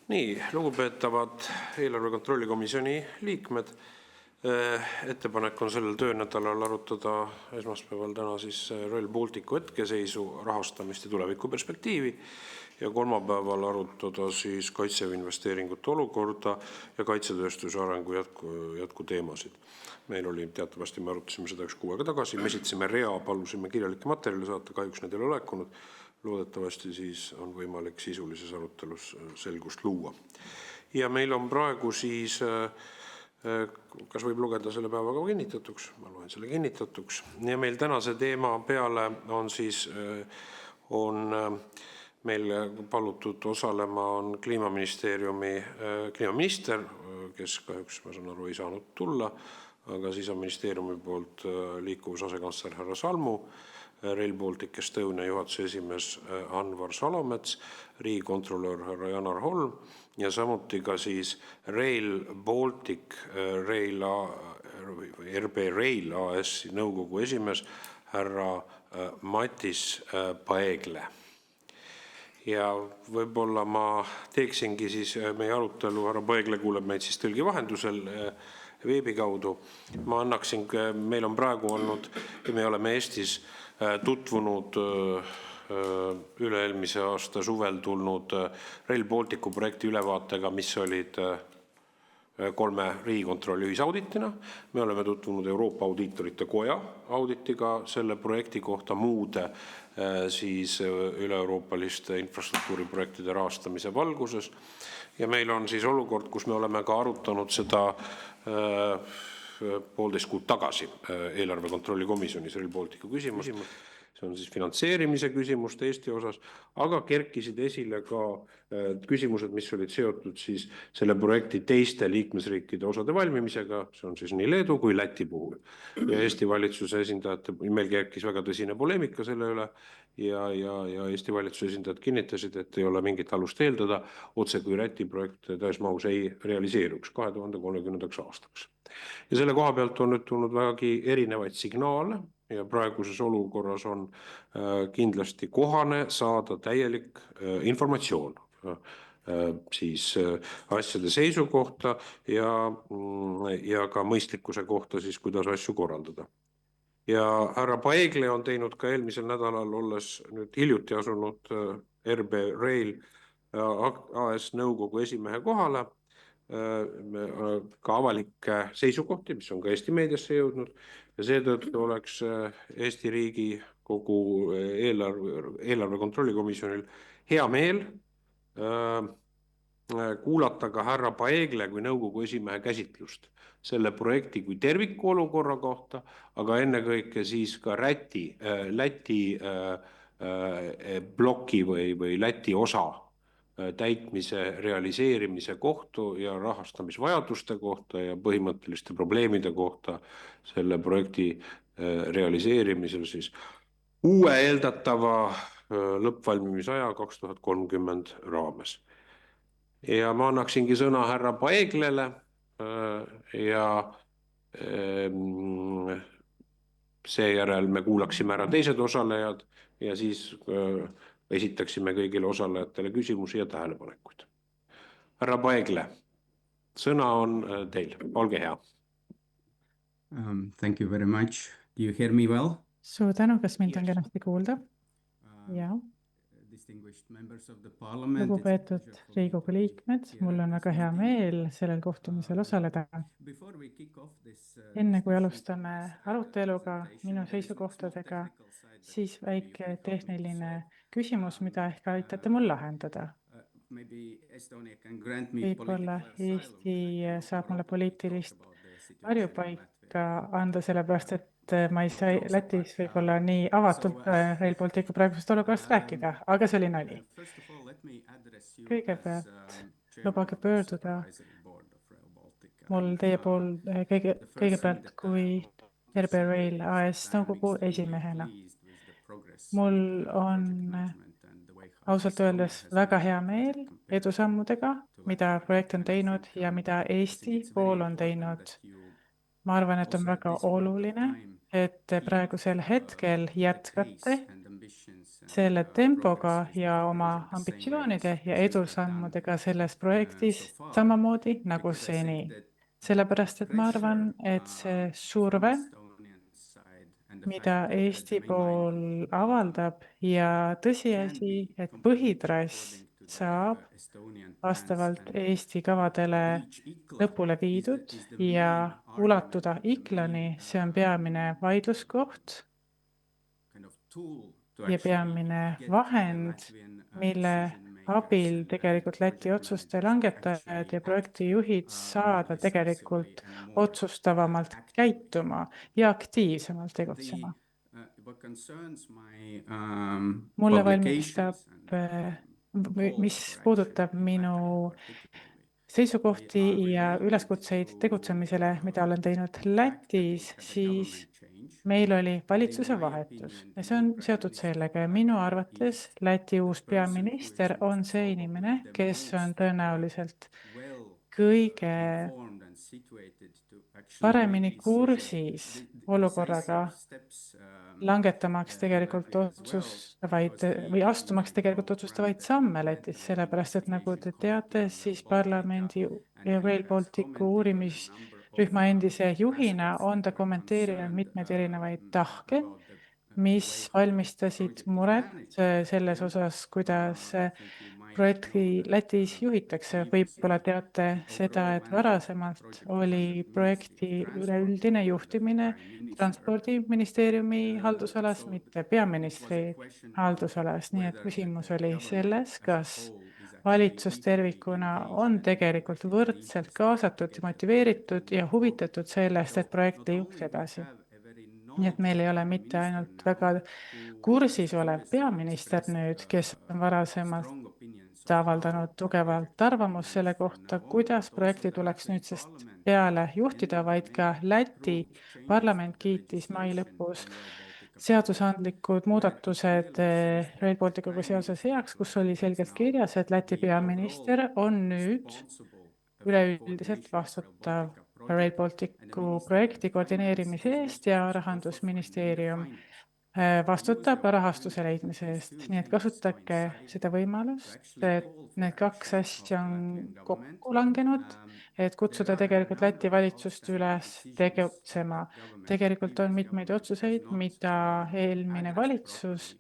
Nii, lugupeetavad eelarve kontrollikomisjoni liikmed, ettepanek on sellel töönädalal arutada esmaspäeval täna siis Rail Balticu hetkeseisu, rahastamist ja tulevikuperspektiivi ja kolmapäeval arutada siis kaitseinvesteeringute olukorda ja kaitsetööstuse arengu jätkuteemasid. Meil oli teatavasti, me arutasime seda üks kuu aega tagasi, me esitasime palusime kirjalikke materjale saata, kahjuks need ei ole laekunud. Loodetavasti siis on võimalik sisulises arutelus selgust luua. Ja meil on praegu siis, kas võib lugeda selle päevaga kinnitatuks? Ma loen selle kinnitatuks. Ja meil tänase teema peale on siis, meil palutud osalema on Kliimaministeeriumi kliimaminister, kes kahjuks, ma saan aru, ei saanud tulla, aga Siseministeeriumi poolt liikuvusasekantsler härra Salmu, Rail Baltic Estonia juhatuse esimees Anvar Salomets, riigikontrolör härra Janar Holm ja samuti ka siis Rail Baltic RB Rail AS nõukogu esimees härra Matis Paegle. Ja võib-olla ma teeksingi siis meie arutelu, härra Paegle kuuleb meid siis tõlgi vahendusel veebi kaudu. Ma annaksin, meil on praegu olnud ja me oleme Eestis tutvunud üle-eelmise aasta suvel tulnud Rail Balticu projekti ülevaatega, mis olid 3 riigikontrolli ühisauditina. Me oleme tutvunud Euroopa audiitorite koja auditiga selle projekti kohta muude siis üle-euroopaliste infrastruktuuriprojektide rahastamise valguses. Ja meil on siis olukord, kus me oleme ka arutanud seda 1,5 kuud tagasi eelarve kontrolli komisjonis Rail Balticu küsimus. See on siis finantseerimise küsimust Eesti osas, aga kerkisid esile ka küsimused, mis olid seotud siis selle projekti teiste liikmesriikide osade valmimisega, see on siis nii Leedu kui Läti puhul. Ja Eesti valitsuse esindajate, meil kerkis väga tõsine poleemika selle üle ja Eesti valitsuse esindajad kinnitasid, et ei ole mingit alust eeldada, otse kui Läti projekt täismahus ei realiseeruks 2030. aastaks. Ja selle koha pealt on nüüd tulnud vägagi erinevaid signaale ja praeguses olukorras on kindlasti kohane saada täielik informatsioon siis asjade seisu kohta ja ka mõistlikkuse kohta siis, kuidas asju korraldada. Ja härra Paegle on teinud ka eelmisel nädalal, olles nüüd hiljuti asunud RB Rail AS nõukogu esimehe kohale, ka avalikke seisukohti, mis on ka Eesti meediasse jõudnud ja seetõttu oleks Eesti riigi kogu eelarve kontrollikomisjonil hea meel kuulata ka härra Paegle kui nõukogu esimehe käsitlust selle projekti kui terviku olukorra kohta, aga ennekõike siis ka Läti ploki või Läti osa täitmise realiseerimise kohta ja rahastamisvajaduste kohta ja põhimõtteliste probleemide kohta selle projekti realiseerimisel siis uue eeldatava lõppvalmimisaja 2030 raames. Ja ma annaksingi sõna härra Paeglele ja seejärel me kuulaksime ära teised osalejad ja siis esitaksime kõigile osalejatele küsimusi ja tähelepanekuid. Härra Paegle, sõna on teil, olge hea. Thank you very much. Do you hear me well? Suur tänu, kas mind on kenasti kuulda? Ja. Lugupeetud Riigikogu liikmed, mul on väga hea meel sellel kohtumisel osaleda. Enne kui alustame aruteluga minu seisukohtadega, siis väike tehniline küsimus, mida ehk aitate mul lahendada. Võib-olla Eesti saab mulle poliitilist varjupaika anda sellepärast, et ma ei saa Lätis võib-olla nii avatult Rail Balticu praegusest olukorrast rääkida, aga see oli nali. Kõigepealt lubage pöörduda mul teie pool kõigepealt kui RB Rail AS nõukogu esimehena. Mul on ausalt öeldes väga hea meel edusammudega, mida projekt on teinud ja mida Eesti pool on teinud. Ma arvan, et on väga oluline, et praegusel hetkel jätkate selle tempoga ja oma ambitsioonide ja edusammudega selles projektis samamoodi nagu seni. Sellepärast, et ma arvan, et see surve, mida Eesti pool avaldab ja tõsiasi, et põhitrass saab vastavalt Eesti kavadele lõpule viidud ja ulatuda Iklani, see on peamine vaidluskoht ja peamine vahend, mille abil tegelikult Läti otsuste langetajad ja projektijuhid saada tegelikult otsustavamalt käituma ja aktiivsemalt tegutsema. Mulle valmistab, mis puudutab minu seisukohti ja üleskutseid tegutsemisele, mida olen teinud Lätis, siis meil oli valitsuse vahetus ja see on seotud sellega ja minu arvates Läti uus peaminister on see inimene, kes on tõenäoliselt kõige paremini kursis olukorraga, langetamaks tegelikult otsustavaid või astumaks tegelikult otsustavaid samme Lätis, sellepärast et nagu te teate, siis parlamendi ja Rail Balticu uurimisrühma endise juhina on ta kommenteerinud mitmeid erinevaid tahke, mis valmistasid muret selles osas, kuidas projekti Lätis juhitakse. Võib-olla teate seda, et varasemalt oli projekti üleüldine juhtimine transpordiministeeriumi haldusalas, mitte peaministri haldusalas. Nii et küsimus oli selles, kas valitsus tervikuna on tegelikult võrdselt kaasatud, motiveeritud ja huvitatud sellest, et projekt liiguks edasi. Nii et meil ei ole mitte ainult väga kursis olev peaminister nüüd, kes on varasemalt avaldanud tugevalt arvamust selle kohta, kuidas projekti tuleks nüüdsest peale juhtida, vaid ka Läti parlament kiitis mai lõpus seadusandlikud muudatused Rail Balticuga seoses heaks, kus oli selgelt kirjas, et Läti peaminister on nüüd üleüldiselt vastutav Rail Balticu projekti koordineerimise eest ja Rahandusministeerium vastutab rahastuse leidmise eest. Nii et kasutage seda võimalust, et need kaks asja on kokku langenud, et kutsuda tegelikult Läti valitsust üles tegutsema. Tegelikult on mitmeid otsuseid, mida eelmine valitsus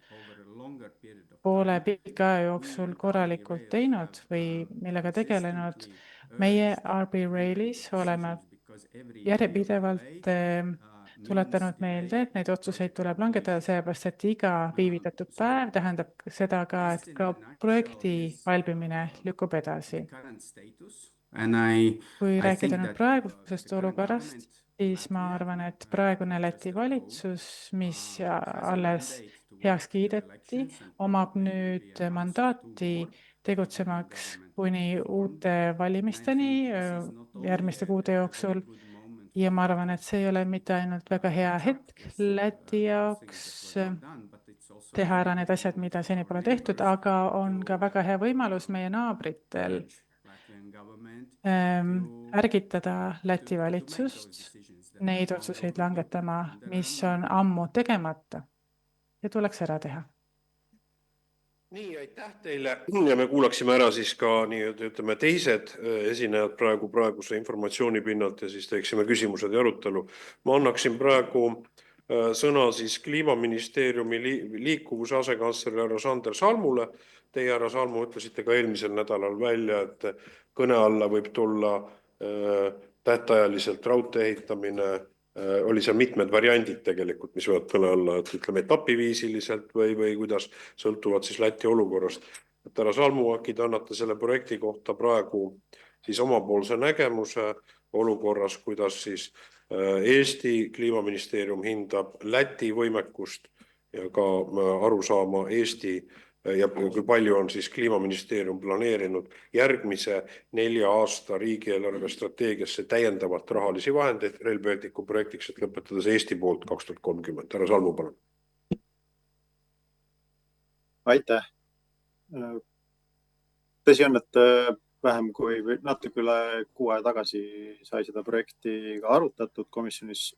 poole pika aja jooksul korralikult teinud või millega tegelenud. Meie RB Railis oleme järjepidevalt tuletanud meelde, et neid otsuseid tuleb langetada, sellepärast et iga viivitatud päev tähendab seda ka, et ka projekti valmimine lükkub edasi. Kui rääkida nüüd praegusest olukorrast, siis ma arvan, et praegune Läti valitsus, mis alles heaks kiideti, omab nüüd mandaati tegutsemaks kuni uute valimisteni järgmiste kuude jooksul. Ja ma arvan, et see ei ole mitte ainult väga hea hetk Läti jaoks teha ära need asjad, mida seni pole tehtud, aga on ka väga hea võimalus meie naabritel ärgitada Läti valitsust neid otsuseid langetama, mis on ammu tegemata ja tuleks ära teha. Nii, aitäh teile ja me kuulaksime ära siis ka ütleme teised esinejad praeguse informatsiooni pinnalt ja siis teeksime küsimused ja arutelu. Ma annaksin praegu sõna siis Kliimaministeeriumi liikuvuse asekantsleri härra Sander Salmule. Teie härra Salmu ütlesite ka eelmisel nädalal välja, et kõne alla võib tulla tähtajaliselt raudtee ehitamine. Oli seal mitmed variandid tegelikult, mis võivad kõne alla, et ütleme etapiviisiliselt või kuidas sõltuvad siis Läti olukorrast. Et härra Salmu, äkki te annate selle projekti kohta praegu siis omapoolse nägemuse olukorras, kuidas siis Eesti Kliimaministeerium hindab Läti võimekust ja ka aru saama Eesti ja kui palju on siis Kliimaministeerium planeerinud järgmise 4 aasta riigieelarve strateegiasse täiendavalt rahalisi vahendeid Rail Balticu projektiks, et lõpetades Eesti poolt 2030. Härra Salmu, palun. Aitäh. Tõsi on, et vähem kui natuke üle 6 aja tagasi sai seda projekti ka arutatud komisjonis.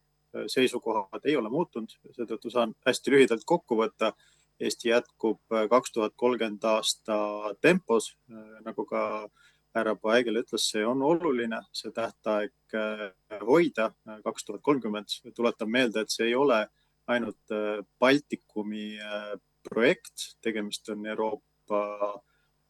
Seisukohad ei ole muutunud, seetõttu saan hästi lühidalt kokku võtta. Eesti jätkub 2030 aasta tempos, nagu ka härra Paegel ütles, see on oluline, see tähtaeg hoida 2030. Tuletan meelde, et see ei ole ainult Baltikumi projekt, tegemist on Euroopa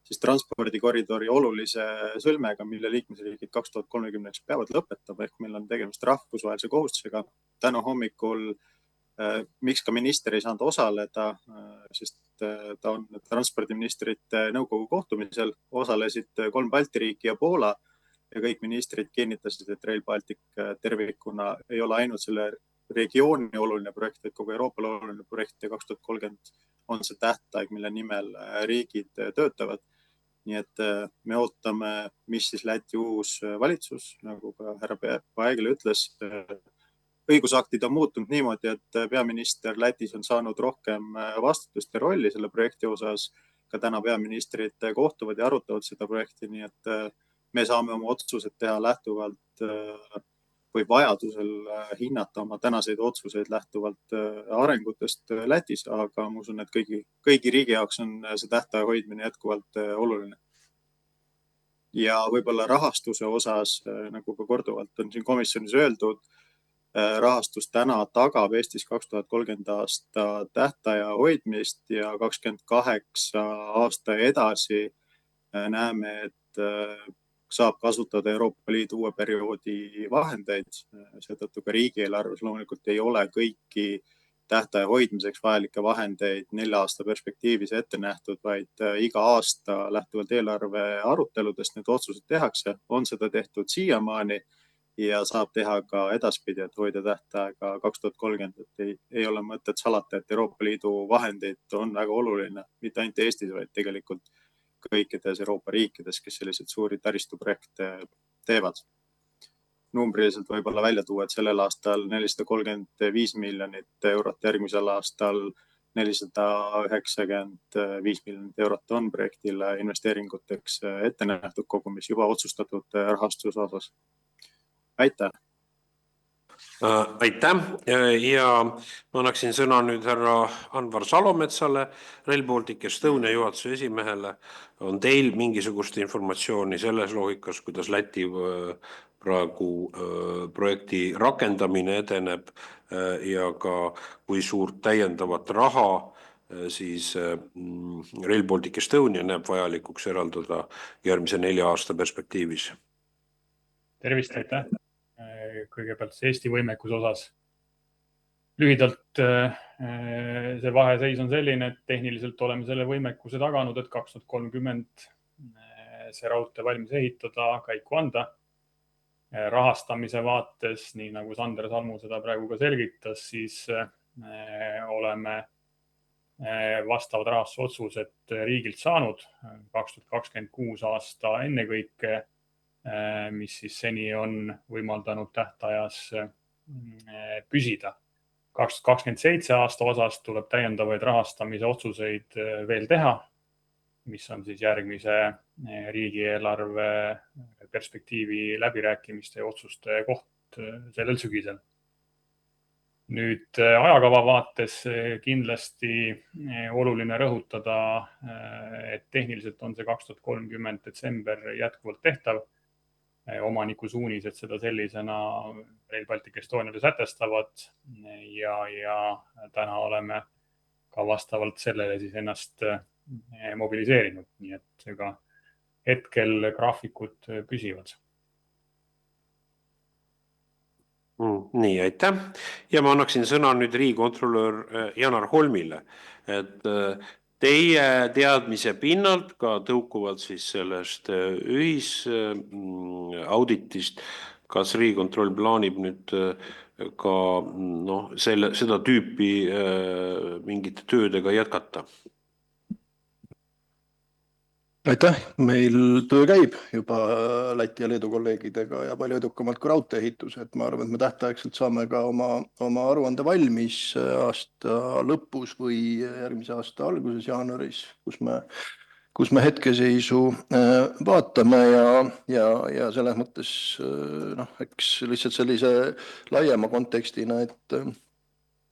transpordikoridori olulise sõlmega, mille liikmesriigid 2030 peavad lõpetama, ehk meil on tegemist rahvusvahelise kohustusega. Täna hommikul, miks ka minister ei saanud osaleda, sest ta on transpordiministrite nõukogu kohtumisel, osalesid 3 Balti riiki ja Poola ja kõik ministrid kinnitasid, et Rail Baltic tervikuna ei ole ainult selle regiooni oluline projekt, vaid kogu Euroopale oluline projekt ja 2030 on see tähtaeg, mille nimel riigid töötavad. Nii et me ootame, mis siis Läti uus valitsus, nagu ka härra Paegel ütles, õigusaktid on muutunud niimoodi, et peaminister Lätis on saanud rohkem vastutust ja rolli selle projekti osas. Ka täna peaministrid kohtuvad ja arutavad seda projekti, nii et me saame oma otsused teha lähtuvalt või vajadusel hinnata oma tänaseid otsuseid lähtuvalt arengutest Lätis, aga ma usun, et kõigi riigi jaoks on see tähtaja hoidmine jätkuvalt oluline. Ja võib-olla rahastuse osas, nagu ka korduvalt on siin komisjonis öeldud, rahastus täna tagab Eestis 2030 aasta tähtaja hoidmist ja 28 aasta edasi näeme, et saab kasutada Euroopa Liidu uue perioodi vahendeid. Seetõttu ka riigieelarves loomulikult ei ole kõiki tähtaja hoidmiseks vajalikke vahendeid 4 aasta perspektiivis ette nähtud, vaid iga aasta lähtuvalt eelarve aruteludest need otsused tehakse. On seda tehtud siiamaani ja saab teha ka edaspidi, et hoida tähtaega 2030. Ei ole mõtet salata, et Euroopa Liidu vahendeid on väga oluline, mitte ainult Eestis, vaid tegelikult kõikides Euroopa riikides, kes selliseid suuri taristuprojekte teevad. Numbriliselt võib-olla välja tuua, et sellel aastal 435 miljonit eurot, järgmisel aastal 495 miljonit eurot on projektile investeeringuteks ette nähtud kogumis juba otsustatud rahastuse osas. Aitäh! Aitäh ja ma annaksin sõna nüüd härra Anvar Salometsale, Rail Baltic Estonia juhatuse esimehele. On teil mingisugust informatsiooni selles loogikas, kuidas Läti praegu projekti rakendamine edeneb ja ka kui suurt täiendavat raha siis Rail Baltic Estonia näeb vajalikuks eraldada järgmise 4 aasta perspektiivis? Tervist, aitäh! Kõigepealt Eesti võimekuse osas. Lühidalt see vaheseis on selline, et tehniliselt oleme selle võimekuse taganud, et 2030 see raudtee valmis ehitada, käiku anda. Rahastamise vaates, nii nagu Sander Salmu seda praegu ka selgitas, siis oleme vastavad rahastusotsused riigilt saanud 2026 aasta ennekõike, mis siis seni on võimaldanud tähtajas püsida. 2027 aasta osas tuleb täiendavaid rahastamise otsuseid veel teha, mis on siis järgmise riigieelarve perspektiivi läbirääkimiste ja otsuste koht sellel sügisel. Nüüd ajakava vaates kindlasti oluline rõhutada, et tehniliselt on see 2030 detsember jätkuvalt tehtav. Omaniku suunised seda sellisena Rail Baltic Estoniale sätestavad ja täna oleme ka vastavalt sellele siis ennast mobiliseerinud, nii et ka hetkel graafikud püsivad. Nii, aitäh. Ja ma annaksin sõna nüüd riigikontrolör Janar Holmile, et teie teadmise pinnalt ka tõukuvalt siis sellest ühisauditist, kas Riigikontroll plaanib nüüd ka seda tüüpi mingite töödega jätkata? Aitäh, meil töö käib juba Läti ja Leedu kolleegidega ja palju edukamalt kui raudteeehitus, et ma arvan, et me tähtaegselt saame ka oma aruande valmis aasta lõpus või järgmise aasta alguses jaanuaris, kus me hetkeseisu vaatame ja selles mõttes eks lihtsalt sellise laiema kontekstina,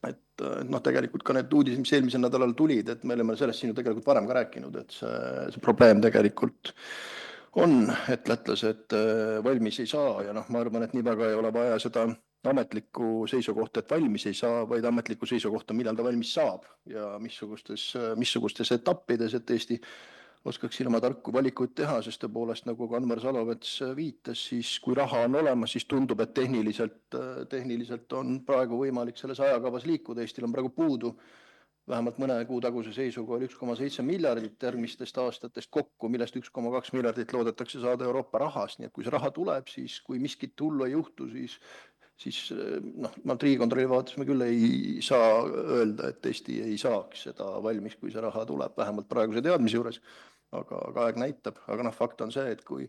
et noh, tegelikult ka need uudised, mis eelmisel nädalal tulid, et me oleme sellest siin ju tegelikult varem ka rääkinud, et see probleem tegelikult on, et lätlased valmis ei saa ja noh, ma arvan, et nii väga ei ole vaja seda ametlikku seisukohta, et valmis ei saa, vaid ametlikku seisukohta, millal ta valmis saab ja missugustes etappides, et Eesti oskaks ilma tarku valikuid teha, sest tõepoolest, nagu ka Anvar Salovets viitas, siis kui raha on olemas, siis tundub, et tehniliselt on praegu võimalik selles ajakavas liikuda. Eestil on praegu puudu vähemalt mõne kuu taguse seisuga oli 1,7 miljardit järgmistest aastatest kokku, millest 1,2 miljardit loodetakse saada Euroopa rahast. Nii et kui see raha tuleb, siis kui miskit hullu ei juhtu, siis noh, Riigikontrolli vaates me küll ei saa öelda, et Eesti ei saaks seda valmis, kui see raha tuleb, vähemalt praeguse teadmise juures. Aga aeg näitab, aga noh, fakt on see, et kui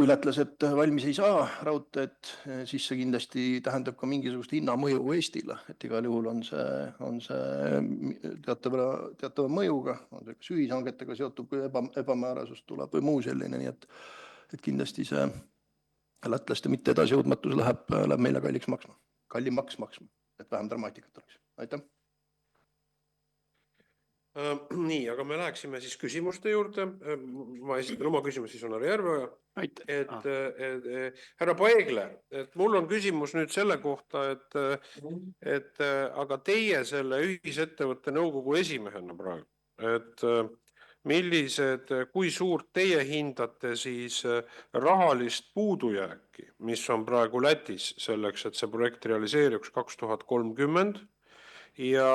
lätlased valmis ei saa raudteed, siis see kindlasti tähendab ka mingisugust hinnamõju Eestile, et igal juhul on see teatava mõjuga, on see kas ühishangetega seotud, kui ebamäärasust tuleb või muu selline, nii et kindlasti see lätlaste mitte edasijõudmatus läheb meile kallimaks maksma, et vähem dramaatikat oleks. Aitäh! Nii, aga me läheksime siis küsimuste juurde. Ma esitan oma küsimus, siis on Harri Järveoja. Härra Paegler, et mul on küsimus nüüd selle kohta, et aga teie selle ühisettevõtte nõukogu esimehena praegu, et kui suurt teie hindate siis rahalist puudujääki, mis on praegu Lätis selleks, et see projekt realiseeruks 2030 ja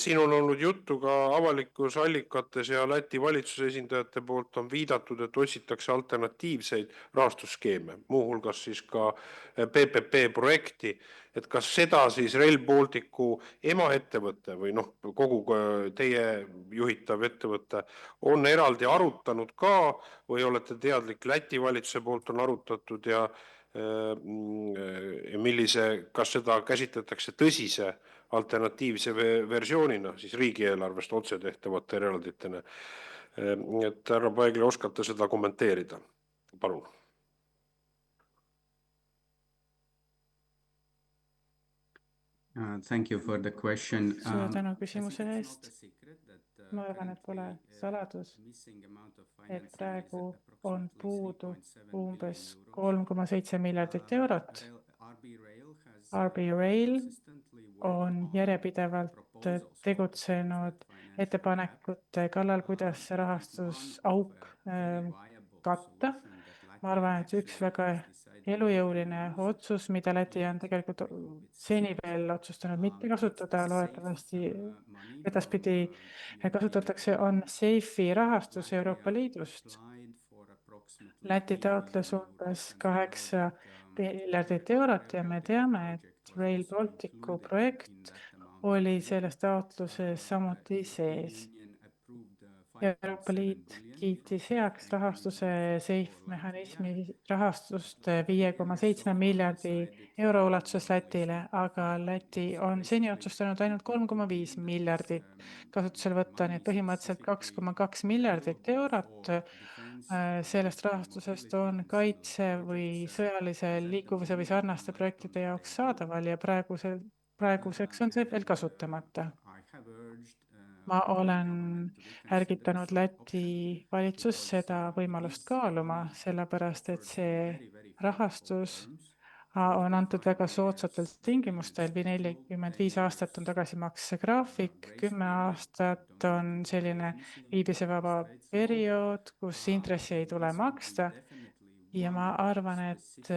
siin on olnud juttu ka avalikus allikates ja Läti valitsuse esindajate poolt on viidatud, et otsitakse alternatiivseid rahastusskeeme, muuhulgas siis ka PPP projekti, et kas seda siis Rail Balticu emaettevõte või noh, kogu teie juhitav ettevõte on eraldi arutanud ka või olete teadlik Läti valitsuse poolt on arutatud ja kas seda käsitletakse tõsise alternatiivse versioonina siis riigieelarvest otse tehtavate eralditena. Et härra Paegli, oskate seda kommenteerida? Palun. Thank you for the question. Suur tänu küsimuse eest. Ma arvan, et pole saladus, et praegu on puudu umbes 3,7 miljardit eurot. RB Rail on järjepidevalt tegutsenud ettepanekute kallal, kuidas see rahastusauk katta. Ma arvan, et üks väga elujõuline otsus, mida Läti on tegelikult seni veel otsustanud mitte kasutada, loodetavasti edaspidi kasutatakse, on SAFE rahastus Euroopa Liidust. Läti taotles umbes 8 miljardit eurot ja me teame, et Rail Balticu projekt oli selles taotluses samuti sees. Euroopa Liit kiitis heaks rahastuse SAFE mehhanismi rahastust 5,7 miljardi euro ulatuses Lätile, aga Läti on seni otsustanud ainult 3,5 miljardit kasutusele võtta, nii et põhimõtteliselt 2,2 miljardit eurot sellest rahastusest on kaitse või sõjalise liikuvuse või sarnaste projektide jaoks saadaval ja praeguseks on see veel kasutamata. Ma olen ärgitanud Läti valitsus seda võimalust kaaluma, sellepärast et see rahastus on antud väga soodsatel tingimustel. 45 aastat on tagasimakse graafik, 10 aastat on selline viibisevaba periood, kus intressi ei tule maksta. Ja ma arvan, et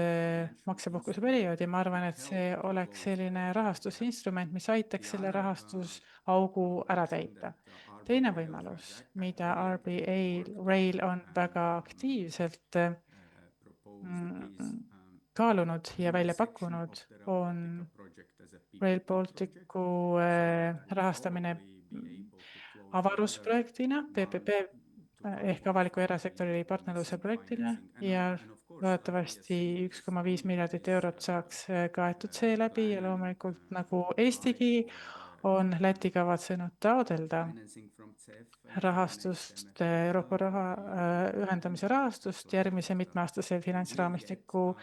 maksepuhkuse periood ja ma arvan, et see oleks selline rahastusinstrument, mis aitaks selle rahastusaugu ära täita. Teine võimalus, mida RBA Rail on väga aktiivselt kaalunud ja välja pakkunud, on Rail Balticu rahastamine avarusprojektina, PPP ehk avaliku erasektori partnerluse projektile ja loodetavasti 1,5 miljardit eurot saaks kaetud seeläbi ja loomulikult nagu Eestigi on Läti kavatsenud taodelda rahastust, Euroopa raha ühendamise rahastust järgmise mitmeaastase finantsraamistiku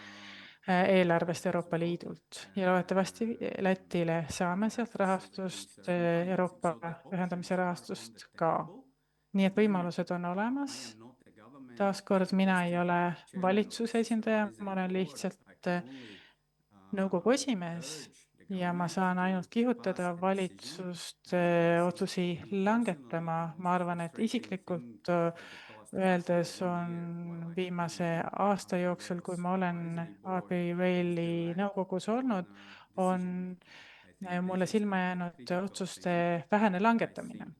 eelarvest Euroopa Liidult ja loodetavasti Lätile saame sealt rahastust, Euroopa ühendamise rahastust ka. Nii et võimalused on olemas. Taaskord mina ei ole valitsuse esindaja, ma olen lihtsalt nõukogu esimees ja ma saan ainult kihutada valitsust otsusi langetama. Ma arvan, et isiklikult öeldes on viimase aasta jooksul, kui ma olen RB Raili nõukogus olnud, on mulle silma jäänud otsuste vähene langetamine.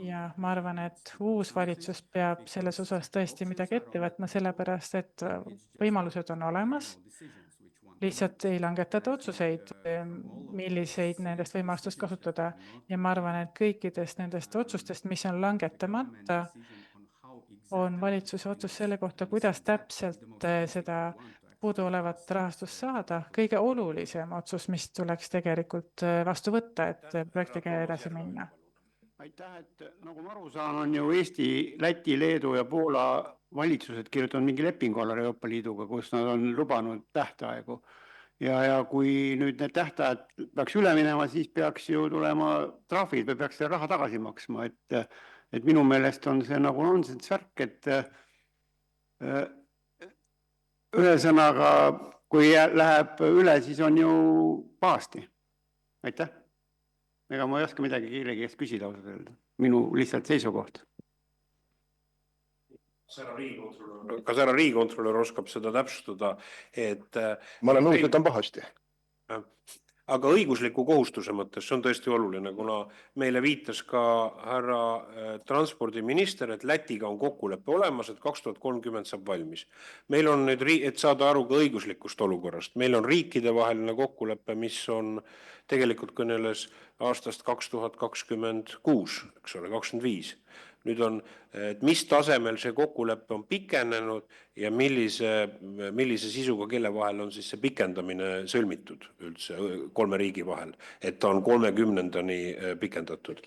Ja ma arvan, et uus valitsus peab selles osas tõesti midagi ette võtma, sellepärast et võimalused on olemas. Lihtsalt ei langetada otsuseid, milliseid nendest võimalustest kasutada. Ja ma arvan, et kõikidest nendest otsustest, mis on langetamata, on valitsuse otsus selle kohta, kuidas täpselt seda puuduolevat rahastust saada. Kõige olulisem otsus, mis tuleks tegelikult vastu võtta, et projektiga edasi minna. Aitäh, et nagu ma aru saan, on ju Eesti, Läti, Leedu ja Poola valitsused kirjutanud mingi lepingu alla Euroopa Liiduga, kus nad on lubanud tähtaegu. Ja kui nüüd need tähtajad peaks üle minema, siis peaks ju tulema trahvid või peaks selle raha tagasi maksma. Et minu meelest on see nagu nonsense värk, et ühesõnaga, kui läheb üle, siis on ju pahasti. Aitäh. Ega ma ei oska midagi kellegi eest küsida ausalt öelda. Minu lihtsalt seisukoht. Kas härra riigikontrolör oskab seda täpsustada, et ma olen nõus, et on pahasti. Aga õigusliku kohustuse mõttes see on tõesti oluline, kuna meile viitas ka härra transpordiminister, et Lätiga on kokkuleppe olemas, et 2030 saab valmis. Meil on nüüd, et saada aru ka õiguslikust olukorrast, meil on riikide vaheline kokkuleppe, mis on tegelikult kõneles aastast 2026, eks ole, 25. Nüüd on, et mis tasemel see kokkulepe on pikenenud ja millise sisuga, kelle vahel on siis see pikendamine sõlmitud üldse 3 riigi vahel, et ta on 30-ndani pikendatud.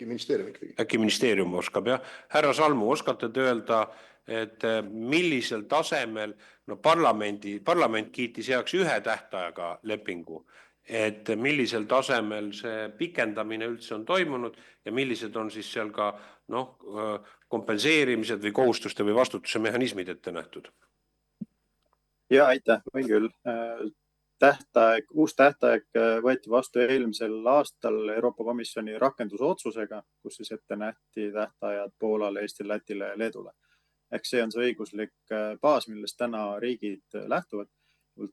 Äkki ministeerium oskab, jah? Härra Salmu, oskate te öelda, et millisel tasemel, no parlament kiitis heaks 1 tähtajaga lepingu, et millisel tasemel see pikendamine üldse on toimunud ja millised on siis seal ka kompenseerimised või kohustuste või vastutuse mehhanismid ette nähtud? Ja aitäh, võin küll. Uus tähtaeg võeti vastu eelmisel aastal Euroopa Komisjoni rakendusotsusega, kus siis ette nähti tähtajad Poolale, Eestile, Lätile ja Leedule. Ehk see on see õiguslik baas, millest täna riigid lähtuvad.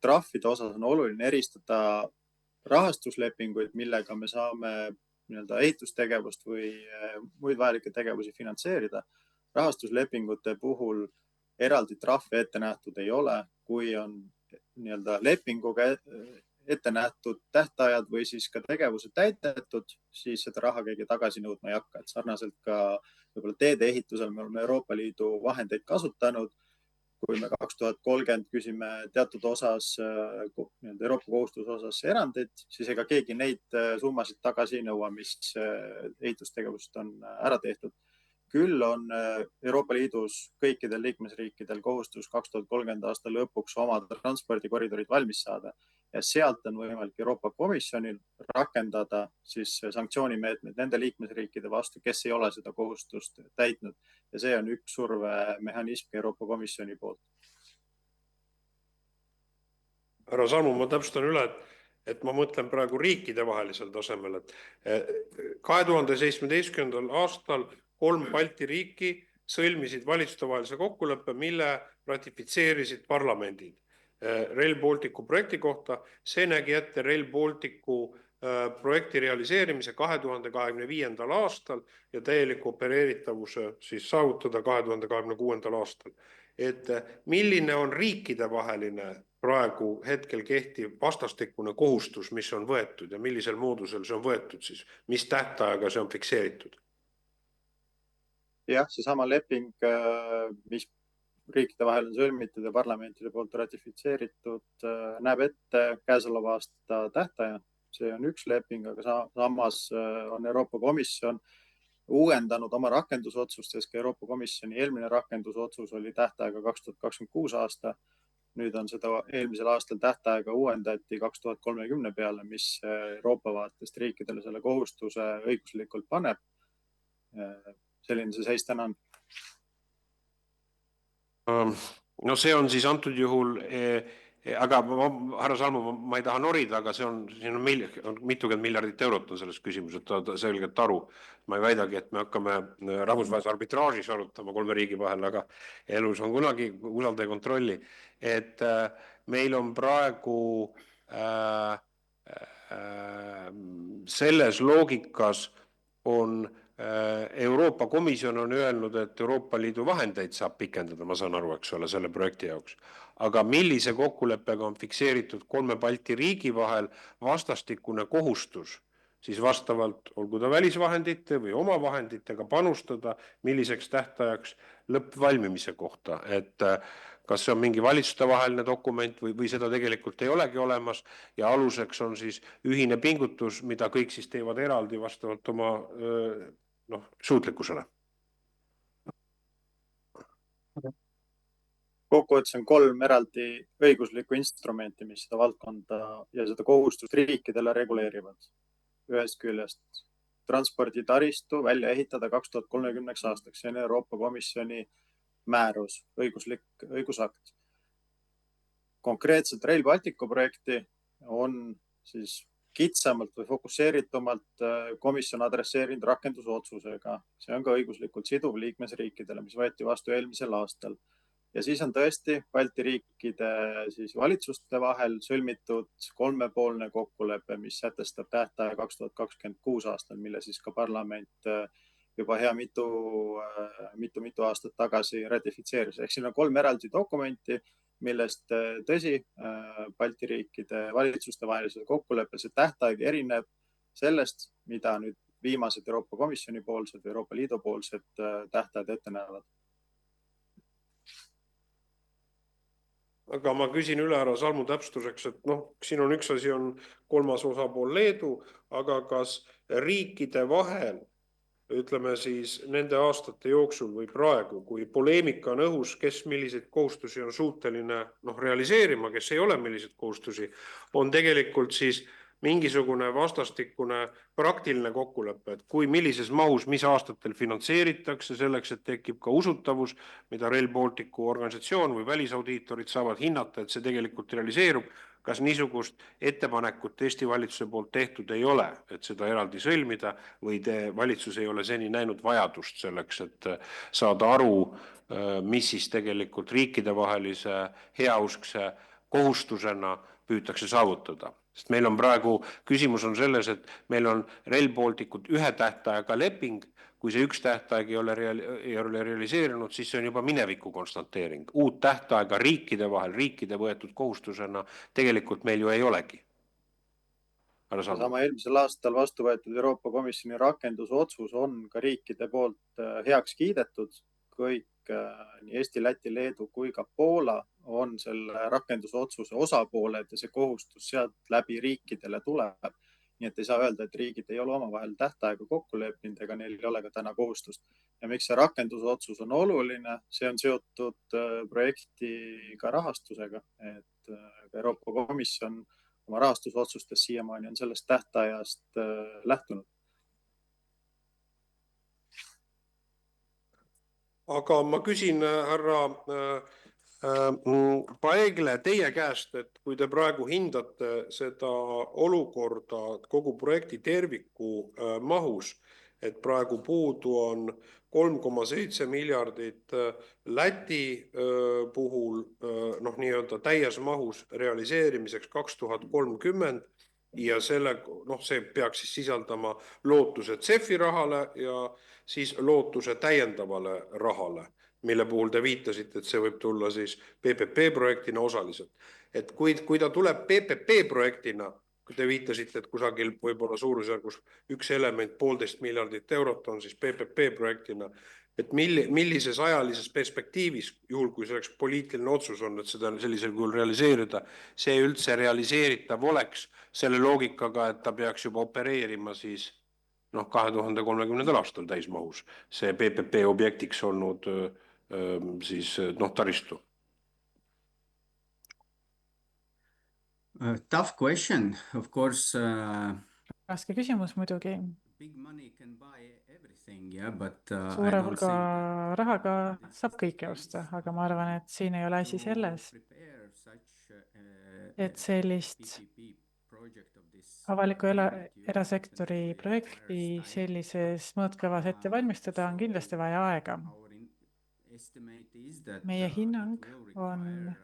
Trahvide osas on oluline eristada rahastuslepinguid, millega me saame ehitustegevust või muid vajalikke tegevusi finantseerida. Rahastuslepingute puhul eraldi trahve ette nähtud ei ole, kui on lepinguga ette nähtud tähtajad või siis ka tegevused täidetud, siis seda raha keegi tagasi nõudma ei hakka. Et sarnaselt ka võib-olla teede ehitusel me oleme Euroopa Liidu vahendeid kasutanud. Kui me 2030 küsime teatud osas, Euroopa kohustuse osas erandid, siis ega keegi neid summasid tagasi ei nõua, mis ehitustegevust on ära tehtud. Küll on Euroopa Liidus kõikidel liikmesriikidel kohustus 2030 aasta lõpuks oma transpordikoridorid valmis saada ja sealt on võimalik Euroopa Komisjonil rakendada siis sanktsioonimeetmed nende liikmesriikide vastu, kes ei ole seda kohustust täitnud. Ja see on üks survemehhanism Euroopa Komisjoni poolt. Härra Salmu, ma täpsustan üle, et ma mõtlen praegu riikide vahelisel tasemel, et 2017. aastal 3 Balti riiki sõlmisid valitsustevahelise kokkuleppe, mille ratifitseerisid parlamendid Rail Balticu projekti kohta. See nägi ette Rail Balticu projekti realiseerimise 2025. aastal ja täieliku opereeritavuse siis saavutada 2026. aastal. Et milline on riikide vaheline praegu hetkel kehtiv vastastikune kohustus, mis on võetud ja millisel moodusel see on võetud siis, mis tähtajaga see on fikseeritud? Jah, see sama leping, mis riikide vahel on sõlmitud ja parlamentide poolt ratifitseeritud, näeb ette käesoleva aasta tähtaja. See on üks leping, aga samas on Euroopa Komisjon uuendanud oma rakendusotsustes, ka Euroopa Komisjoni eelmine rakendusotsus oli tähtaega 2026 aasta nüüd on seda eelmisel aastal tähtaega uuendati 2030 peale, mis Euroopa vaatest riikidele selle kohustuse õiguslikult paneb. Selline see seis täna on. No see on siis antud juhul, aga härra Salmu, ma ei taha norida, aga siin on mitukümmend miljardit eurot on selles küsimuses, et selgelt aru. Ma ei väidagi, et me hakkame rahvusvahelise arbitraažis arutama 3 riigi vahel, aga elus on kunagi usalda ja kontrolli, et meil on praegu selles loogikas on Euroopa Komisjon on öelnud, et Euroopa Liidu vahendeid saab pikendada, ma saan aru, eks ole, selle projekti jaoks. Aga millise kokkuleppega on fikseeritud 3 Balti riigi vahel vastastikune kohustus, siis vastavalt olgu ta välisvahendite või oma vahenditega panustada, milliseks tähtajaks lõppvalmimise kohta, et kas see on mingi valitsuste vaheline dokument või seda tegelikult ei olegi olemas ja aluseks on siis ühine pingutus, mida kõik siis teevad eraldi vastavalt oma suutlikkusele. Kokkuvõttes on 3 eraldi õiguslikku instrumenti, mis seda valdkonda ja seda kohustust riikidele reguleerivad. Ühest küljest transporditaristu välja ehitada 2030 aastaks, see on Euroopa Komisjoni määrus, õigusakt. Konkreetselt Rail Balticu projekti on siis kitsamalt või fokusseeritumalt komisjon adresseerinud rakendusotsusega. See on ka õiguslikult siduv liikmesriikidele, mis võeti vastu eelmisel aastal. Ja siis on tõesti Balti riikide siis valitsuste vahel sõlmitud 3-poolne kokkulepe, mis sätestab tähtaja 2026 aastal, mille siis ka parlament juba hea mitu aastat tagasi ratifitseeris. Ehk siin on 3 eraldi dokumenti, millest tõsi, Balti riikide valitsuste vahelisel kokkuleppel see tähtaeg erineb sellest, mida nüüd viimased Euroopa Komisjoni poolsed või Euroopa Liidu poolsed tähtajad ette näevad. Aga ma küsin üle härra Salmu täpsustuseks, et siin on üks asi on 3. osapool Leedu, aga kas riikide vahel, ütleme siis nende aastate jooksul või praegu, kui poleemika on õhus, kes milliseid kohustusi on suuteline realiseerima, kes ei ole milliseid kohustusi, on tegelikult siis mingisugune vastastikune praktiline kokkulepe, et kui millises mahus, mis aastatel finantseeritakse selleks, et tekib ka usutavus, mida Rail Balticu organisatsioon või välisaudiitorid saavad hinnata, et see tegelikult realiseerub, kas niisugust ettepanekut Eesti valitsuse poolt tehtud ei ole, et seda eraldi sõlmida või valitsus ei ole seni näinud vajadust selleks, et saada aru, mis siis tegelikult riikidevahelise heauskse kohustusena püütakse saavutada. Sest meil on praegu, küsimus on selles, et meil on Rail Balticut 1 tähtaega leping, kui see 1 tähtaeg ei ole realiseerinud, siis see on juba mineviku konstanteering. Uut tähtaega riikide vahel, riikide võetud kohustusena tegelikult meil ju ei olegi. Sama eelmisel aastal vastu võetud Euroopa Komisjoni rakendusotsus on ka riikide poolt heaks kiidetud. Kõik nii Eesti, Läti, Leedu kui ka Poola on selle rakendusotsuse osapooled ja see kohustus sealt läbi riikidele tuleb. Nii et ei saa öelda, et riigid ei ole omavahel tähtaega kokku leppinud ega neil ei ole ka täna kohustust. Ja miks see rakendusotsus on oluline? See on seotud projekti ka rahastusega, et Euroopa Komisjon oma rahastusotsustes siiamaani on sellest tähtajast lähtunud. Aga ma küsin härra Paegle teie käest, et kui te praegu hindate seda olukorda kogu projekti terviku mahus, et praegu puudu on 3,7 miljardit Läti puhul nii-öelda täies mahus realiseerimiseks 2030 ja see peaks siis sisaldama lootuse CEF-i rahale ja siis lootuse täiendavale rahale, mille puhul te viitasite, et see võib tulla siis PPP projektina osaliselt. Et kui ta tuleb PPP projektina, kui te viitasite, et kusagil võib-olla suurusjärgus üks element 1,5 miljardit eurot on siis PPP projektina, et millises ajalises perspektiivis, juhul kui selleks poliitiline otsus on, et seda sellisel kujul realiseerida, see üldse realiseeritav oleks selle loogikaga, et ta peaks juba opereerima siis 2030. aastal täismahus see PPP objektiks olnud siis taristu. Tough question, of course. Raske küsimus muidugi. Big money can buy everything, yeah, but I Suure don't hulga think that rahaga saab kõike osta, aga ma arvan, et siin ei ole asi selles, prepare such et sellist PPP project of this avaliku magnitude, erasektori definitely projekti requires time. sellises mõõtkavas ette valmistada on kindlasti vaja aega. Our estimate is that Meie hinnang it will on require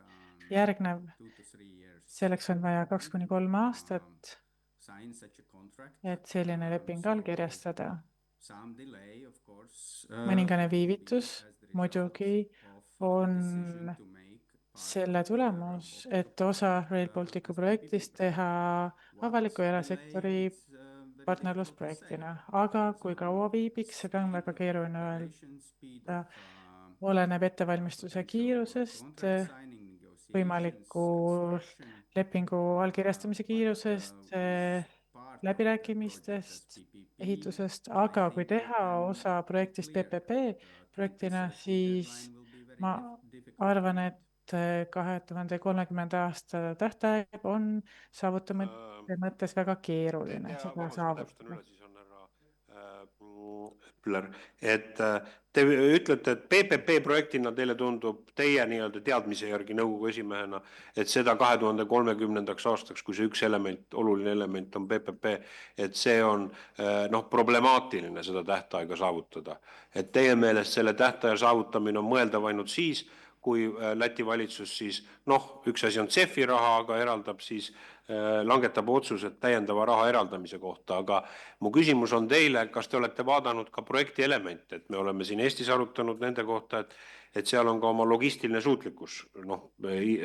järgnev, 2 to 3 years selleks on vaja 2–3 aastat, sign such a contract. et selline leping allkirjastada. Some delay, of course, Mõningane viivitus muidugi on selle tulemus, et osa Rail Balticu projektist teha avaliku ja erasektori partnerlusprojektina, aga kui kaua viibiks, seda on väga keeruline öelda. Oleneb ettevalmistuse kiirusest, võimaliku lepingu allkirjastamise kiirusest, läbirääkimistest, ehitusest, aga kui teha osa projektist PPP projektina, siis ma arvan, et 2030. aasta tähtaeg on saavutamise mõttes väga keeruline seda saavutada. Püller, et te ütlete, et PPP projektina teile tundub teie nii-öelda teadmise järgi nõukogu esimehena, et seda 2030. aastaks, kui see üks element, oluline element on PPP, et see on problemaatiline seda tähtaega saavutada. Et teie meelest selle tähtaja saavutamine on mõeldav ainult siis, kui Läti valitsus siis, üks asi on CEF-i raha, aga eraldab siis langetab otsused täiendava raha eraldamise kohta, aga mu küsimus on teile, kas te olete vaadanud ka projekti elemente, et me oleme siin Eestis arutanud nende kohta, et seal on ka oma logistiline suutlikkus,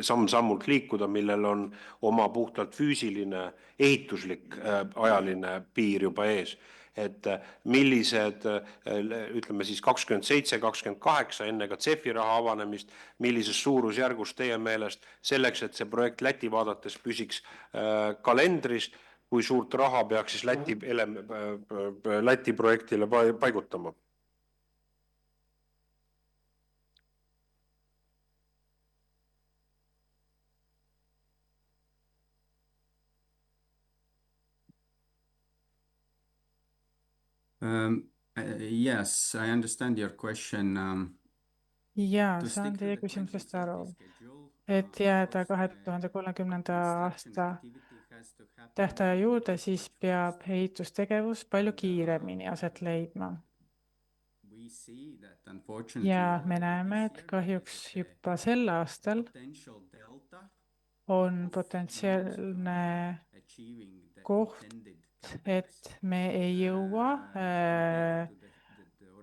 samm-sammult liikuda, millel on oma puhtalt füüsiline, ehituslik ajaline piir juba ees. Et millised, ütleme siis 27, 28 enne ka CEF-i raha avanemist, millises suurusjärgus teie meelest selleks, et see projekt Läti vaadates püsiks kalendris, kui suurt raha peaks siis Läti projektile paigutama? Yes, I understand your question. Jaa, saan teie küsimusest aru, et jääda 2030. aasta tähtaja juurde, siis peab ehitustegevus palju kiiremini aset leidma. Ja me näeme, et kahjuks juba sel aastal on potentsiaalne koht, et me ei jõua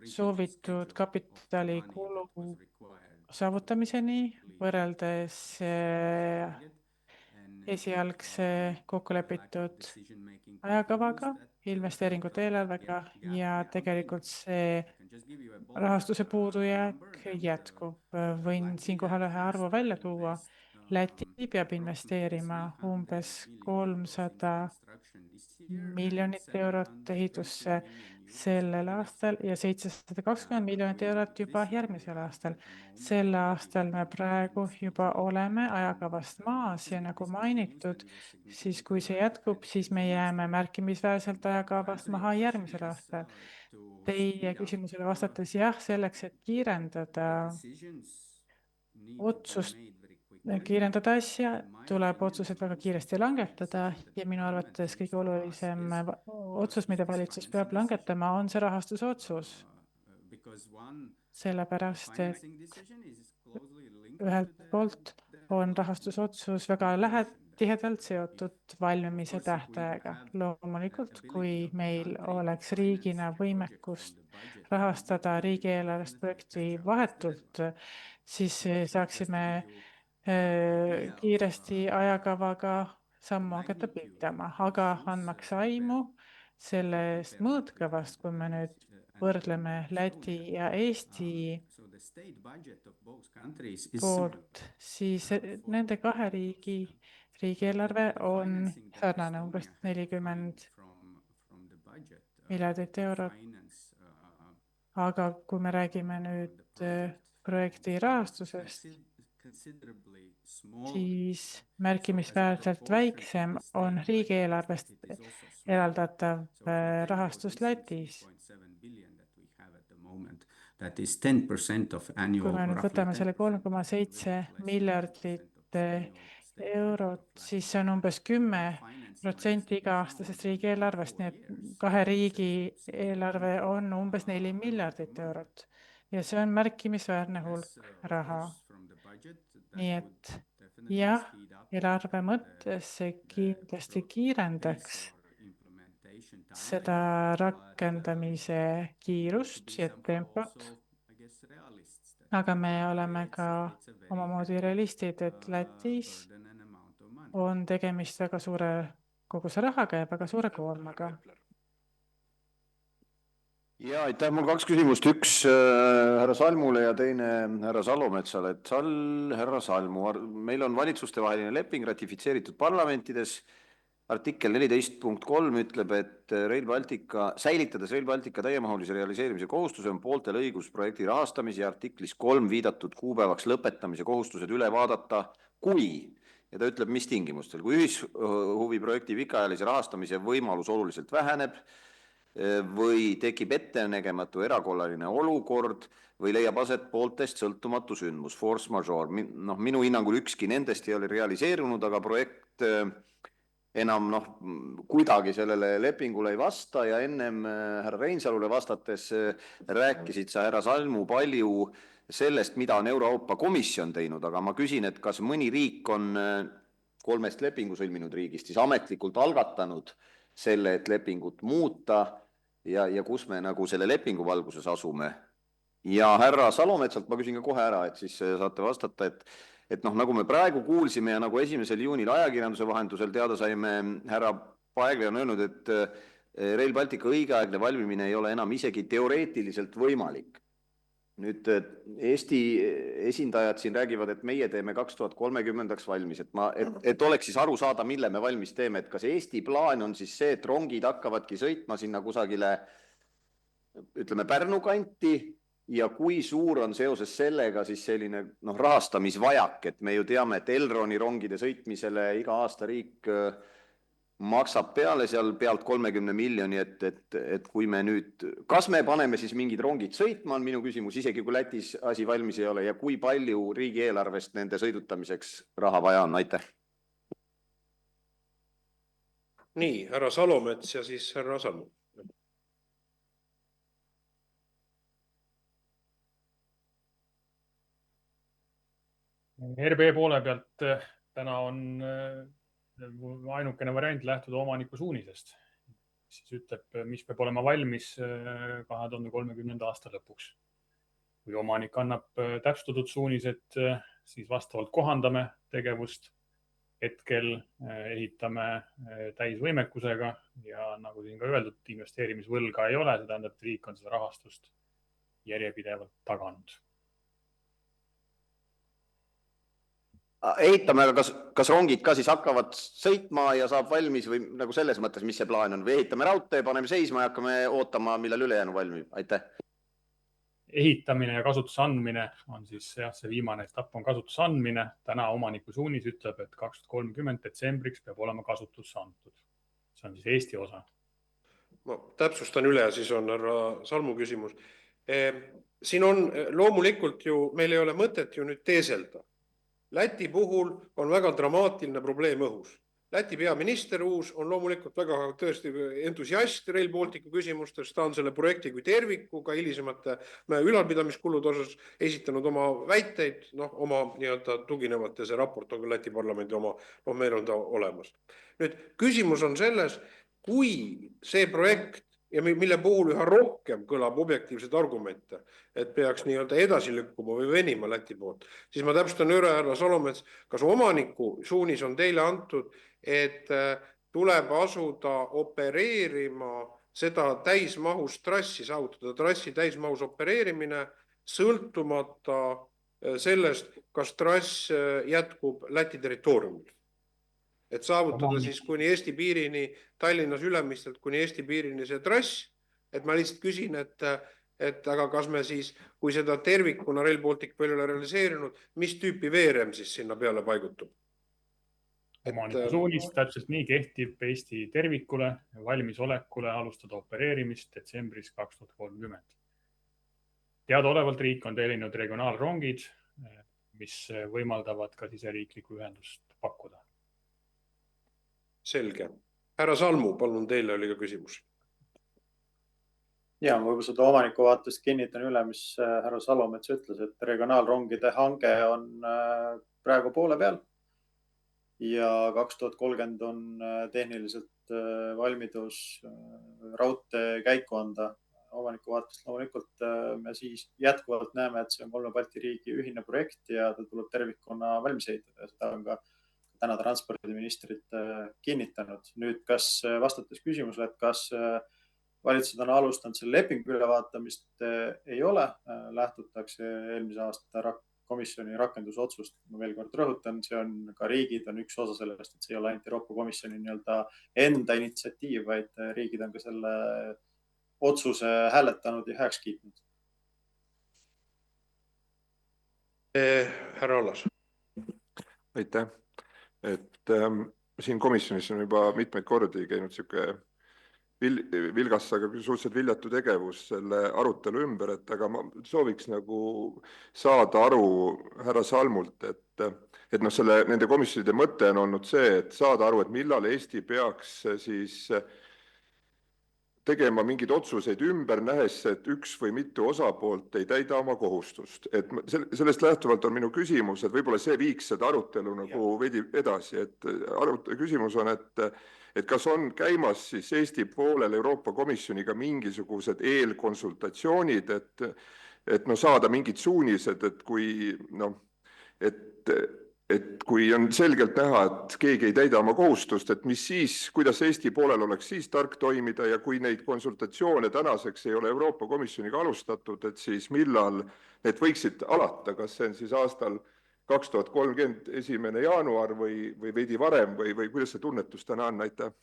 soovitud kapitalikulu saavutamiseni võrreldes esialgse kokkulepitud ajakavaga, investeeringute eelarvega ja tegelikult see rahastuse puudujääk jätkub. Võin siinkohal ühe arvu välja tuua. Läti peab investeerima umbes 300 miljonit eurot ehitusse sellel aastal ja 720 miljonit eurot juba järgmisel aastal. Sel aastal me praegu juba oleme ajakavast maas ja nagu mainitud, siis kui see jätkub, siis me jääme märkimisväärselt ajakavast maha järgmisel aastal. Teie küsimusele vastates jah, selleks, et kiirendada asja, tuleb otsused väga kiiresti langetada ja minu arvates kõige olulisem otsus, mida valitsus peab langetama, on see rahastuse otsus. Sellepärast, et ühelt poolt on rahastusotsus väga tihedalt seotud valmimise tähtaega. Loomulikult, kui meil oleks riigina võimekust rahastada riigieelarvest projekti vahetult, siis saaksime kiiresti ajakavaga sammu hakata pidama, aga andmaks aimu sellest mõõtkavast, kui me nüüd võrdleme Läti ja Eesti poolt, siis nende kahe riigieelarve on sarnane, umbes 40 miljardit eurot. Aga kui me räägime nüüd projekti rahastusest, siis märkimisväärselt väiksem on riigieelarvest eraldatav rahastus Lätis. Kui me nüüd võtame selle 3,7 miljardit eurot, siis see on umbes 10% iga-aastasest riigieelarvest, nii et kahe riigi eelarve on umbes 4 miljardit eurot ja see on märkimisväärne hulk raha. Nii et jah, eelarve mõttes see kindlasti kiirendaks seda rakendamise kiirust ja tempot, aga me oleme ka omamoodi realistid, et Lätis on tegemist väga suure koguse rahaga ja väga suure koormaga. Ja aitäh, mul 2 küsimust, üks härra Salmule ja teine härra Salometsale. Et härra Salmu, meil on valitsustevaheline leping ratifitseeritud parlamentides. Artikkel 14.3 ütleb, et säilitades Rail Baltica täiemahulise realiseerimise kohustuse on pooltel õigus projekti rahastamise ja artiklis 3 viidatud kuupäevaks lõpetamise kohustused üle vaadata, ja ta ütleb, mis tingimustel, kui ühishuvi projekti pikaajalise rahastamise võimalus oluliselt väheneb või tekib ettenägematu erakorraline olukord või leiab aset pooltest sõltumatu sündmus, force majeure. Minu hinnangul ükski nendest ei ole realiseerunud, aga projekt enam kuidagi sellele lepingule ei vasta ja ennem härra Reinsalule vastates rääkisid sa, härra Salmu, palju sellest, mida on Euroopa Komisjon teinud, aga ma küsin, et kas mõni riik on 3 lepingu sõlminud riigist siis ametlikult algatanud selle, et lepingut muuta ja kus me nagu selle lepingu valguses asume. Ja härra Salometsalt ma küsin ka kohe ära, et siis saate vastata, et nagu me praegu kuulsime ja nagu 1. juunil ajakirjanduse vahendusel teada saime, härra Paegli on öelnud, et Rail Baltica õigeaegne valmimine ei ole enam isegi teoreetiliselt võimalik. Nüüd Eesti esindajad siin räägivad, et meie teeme 2030 valmis, et oleks siis aru saada, mille me valmis teeme, et kas Eesti plaan on siis see, et rongid hakkavadki sõitma sinna kusagile, ütleme, Pärnu kanti ja kui suur on seoses sellega siis selline rahastamisvajak, et me ju teame, et Elroni rongide sõitmisele iga aasta riik maksab peale seal pealt 30 miljoni, et kui me nüüd, kas me paneme siis mingid rongid sõitma, on minu küsimus, isegi kui Lätis asi valmis ei ole ja kui palju riigieelarvest nende sõidutamiseks raha vaja on, aitäh. Nii, härra Salomets ja siis härra Salmu. RB poole pealt täna on ainukene variant lähtuda omaniku suunisest, siis ütleb, mis peab olema valmis 2030. aasta lõpuks. Kui omanik annab täpsustatud suunised, siis vastavalt kohandame tegevust. Hetkel ehitame täisvõimekusega ja nagu siin ka öeldud, investeerimisvõlga ei ole, see tähendab, et riik on seda rahastust järjepidevalt taganud. Ehitame, aga kas rongid ka siis hakkavad sõitma ja saab valmis või nagu selles mõttes, mis see plaan on? Või ehitame raudtee, paneme seisma ja hakkame ootama, millal ülejäänu valmib? Aitäh. Ehitamine ja kasutuse andmine on siis see viimane etapp on kasutuse andmine. Täna omaniku suunis ütleb, et 2030 detsembriks peab olema kasutusse antud. See on siis Eesti osa. Ma täpsustan üle, siis on härra Salmu küsimus. Siin on loomulikult ju, meil ei ole mõtet ju nüüd teeselda. Läti puhul on väga dramaatiline probleem õhus. Läti peaminister uus on loomulikult väga tõesti entusiast Rail Balticu küsimustes, ta on selle projekti kui terviku ka hilisemate ülalpidamiskulude osas esitanud oma väiteid, oma tuginevate, see raport on ka Läti parlamendi oma, meil on ta olemas. Nüüd küsimus on selles, kui see projekt ja mille puhul üha rohkem kõlab objektiivseid argumente, et peaks edasi lükkuma või venima Läti poolt, siis ma täpsustan üle, härra Salomets, kas omaniku suunis on teile antud, et tuleb asuda opereerima seda täismahus trassi, saavutada trassi täismahus opereerimine, sõltumata sellest, kas trass jätkub Läti territooriumil. Et saavutada siis kuni Eesti piirini, Tallinnas Ülemistelt kuni Eesti piirini see trass, et ma lihtsalt küsin, et aga kas me siis, kui seda tervikuna Rail Baltic veel ei ole realiseerinud, mis tüüpi veerem siis sinna peale paigutub? Omaniku suunis täpselt nii kehtib Eesti tervikule valmisolekule alustada opereerimist detsembris 2030. Teadaolevalt riik on tellinud regionaalrongid, mis võimaldavad ka siseriiklikku ühendust pakkuda. Selge. Härra Salmu, palun, teile oli ka küsimus. Ja, ma võib-olla seda omaniku vaatest kinnitan üle, mis härra Salomets ütles, et regionaalrongide hange on praegu poole peal ja 2030 on tehniliselt valmidus raudtee käiku anda. Omaniku vaatest loomulikult me siis jätkuvalt näeme, et see on 3 Balti riigi ühine projekt ja ta tuleb tervikuna valmis ehitada. Seda on ka täna transpordiministrid kinnitanud. Nüüd, kas vastates küsimusele, et kas valitsused on alustanud selle lepingu ülevaatamist, ei ole. Lähtutakse eelmise aasta komisjoni rakendusotsust. Ma veel kord rõhutan, see on ka riigid on üks osa sellest, et see ei ole ainult Euroopa Komisjoni enda initsiatiiv, vaid riigid on ka selle otsuse hääletanud ja heaks kiitnud. Härra Allas. Aitäh. Siin komisjonis on juba mitmeid kordi käinud siuke vilgas, aga suhteliselt viljatu tegevus selle arutelu ümber, aga ma sooviks saada aru härra Salmult, et nende komisjonide mõte on olnud see, et saada aru, et millal Eesti peaks siis tegema mingeid otsuseid ümber, nähes, et üks või mitu osapoolt ei täida oma kohustust. Et sellest lähtuvalt on minu küsimus, et võib-olla see viiks seda arutelu veidi edasi. Küsimus on, et kas on käimas siis Eesti poolel Euroopa Komisjoniga mingisugused eelkonsultatsioonid, et saada mingid suunised, et kui on selgelt näha, et keegi ei täida oma kohustust, et mis siis, kuidas Eesti poolel oleks siis tark toimida ja kui neid konsultatsioone tänaseks ei ole Euroopa Komisjoniga alustatud, et siis millal need võiksid alata, kas see on siis aastal 2030 1. jaanuar või veidi varem või kuidas see tunnetus täna on, aitäh?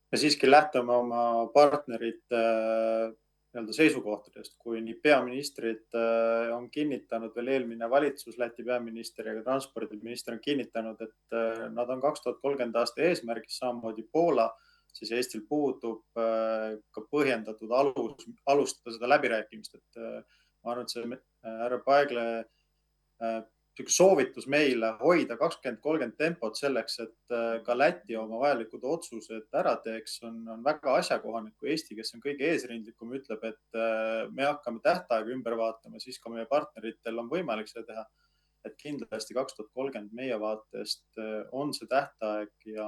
Me siiski lähtume oma partnerite seisukohtadest, kui nii peaministrid on kinnitanud veel eelmine valitsus, Läti peaminister ja ka transpordiminister on kinnitanud, et nad on 2030 aasta eesmärgis samamoodi Poola, siis Eestil puudub ka põhjendatud alustada seda läbirääkimist. Ma arvan, et see härra Paegle soovitus meile hoida 2030 tempot selleks, et ka Läti oma vajalikud otsused ära teeks, on väga asjakohane, kui Eesti, kes on kõige eesrindlikum, ütleb, et me hakkame tähtaega ümber vaatama, siis ka meie partneritel on võimalik seda teha. Et kindlasti 2030 meie vaatest on see tähtaeg ja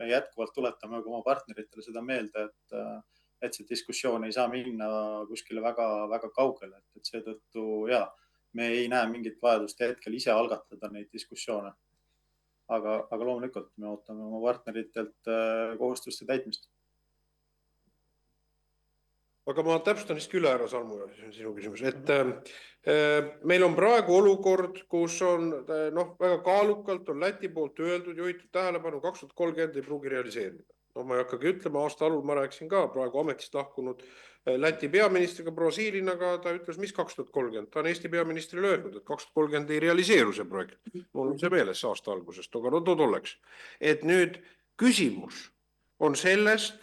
me jätkuvalt tuletame oma partneritele seda meelde, et see diskussioon ei saa minna kuskile väga, väga kaugele, et seetõttu me ei näe mingit vajadust hetkel ise algatada neid diskussioone. Aga loomulikult me ootame oma partneritelt kohustuste täitmist. Aga ma täpsustan siiski üle, härra Salmu, sinu küsimus, et meil on praegu olukord, kus on väga kaalukalt on Läti poolt öeldud, juhitud tähelepanu 2030 ei pruugi realiseerida. Ma ei hakkagi ütlema, aasta alul ma rääkisin ka praegu ametist lahkunud Läti peaministriga Brasiilinaga, ta ütles, mis 2030, ta on Eesti peaministrile öelnud, et 2030 ei realiseeru see projekt. Mul on see meeles aasta algusest, aga tolleks. Et nüüd küsimus on sellest,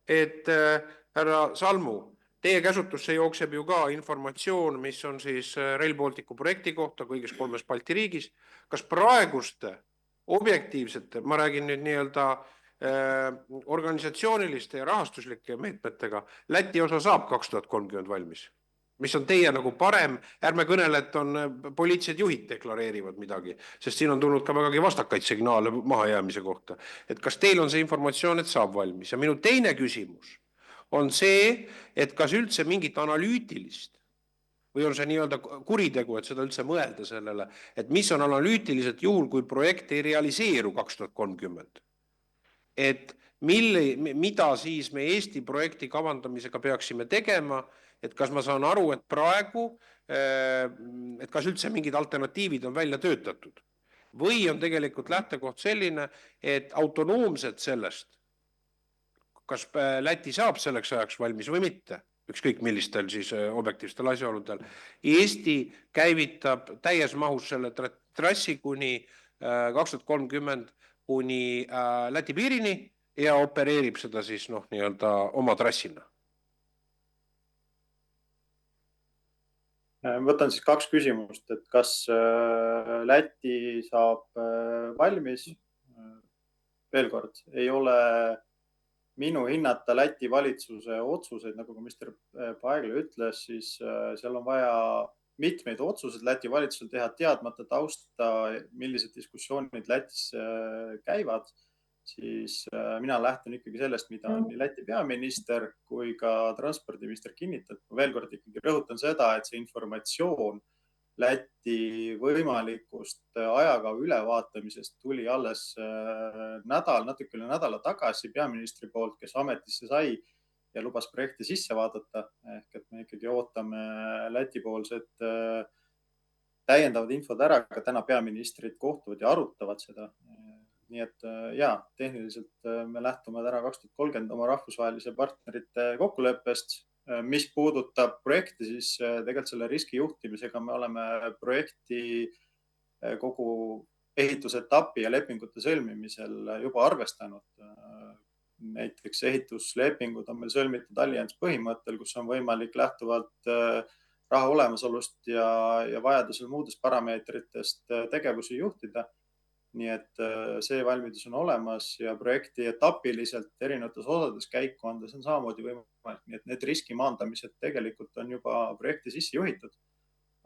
et härra Salmu, teie käsutusse jookseb ju ka informatsioon, mis on siis Rail Balticu projekti kohta kõigis 3 Balti riigis. Kas praeguste objektiivsete, ma räägin nüüd organisatsiooniliste ja rahastuslike meetmetega, Läti osa saab 2030 valmis? Mis on teie parem, ärme kõnele, et on poliitilised juhid deklareerivad midagi, sest siin on tulnud ka vägagi vastakaid signaale mahajäämise kohta. Et kas teil on see informatsioon, et saab valmis? Ja minu teine küsimus on see, et kas üldse mingit analüütilist või on see nii-öelda kuritegu, et seda üldse mõelda sellele, et mis on analüütiliselt juhul, kui projekt ei realiseeru 2030? Et mida siis me Eesti projekti kavandamisega peaksime tegema, et kas ma saan aru, et praegu, et kas üldse mingid alternatiivid on välja töötatud või on tegelikult lähtekoht selline, et autonoomselt sellest kas Läti saab selleks ajaks valmis või mitte, ükskõik millistel siis objektiivsetel asjaoludel. Eesti käivitab täies mahus selle trassi kuni 2030 kuni Läti piirini ja opereerib seda siis nii-öelda oma trassina. Võtan siis 2 küsimust, et kas Läti saab valmis? Veel kord, ei ole minu hinnata Läti valitsuse otsuseid, nagu ka minister Paegla ütles, siis seal on vaja mitmeid otsuseid Läti valitsusel teha teadmata tausta, millised diskussioonid Lätis käivad. Siis mina lähtun ikkagi sellest, mida on nii Läti peaminister kui ka transpordiminister kinnitanud. Veel kord ikkagi rõhutan seda, et see informatsioon Läti võimalikust ajakava ülevaatamisest tuli alles natuke üle nädala tagasi peaministri poolt, kes ametisse sai ja lubas projekti sisse vaadata. Ehk et me ikkagi ootame Läti poolsed täiendavad infod ära, ka täna peaministrid kohtuvad ja arutavad seda. Nii et tehniliselt me lähtume täna 2030 oma rahvusvahelise partnerite kokkuleppest. Mis puudutab projekti, siis tegelikult selle riskijuhtimisega me oleme projekti kogu ehitusetapi ja lepingute sõlmimisel juba arvestanud. Näiteks ehituslepingud on meil sõlmitud allianss põhimõttel, kus on võimalik lähtuvalt raha olemasolust ja vajadusel muudest parameetritest tegevusi juhtida. Nii et see valmidus on olemas ja projekti etapiliselt erinevates osades käiku andes on samamoodi võimalik. Nii et need riski maandamised tegelikult on juba projekti sisse juhitud.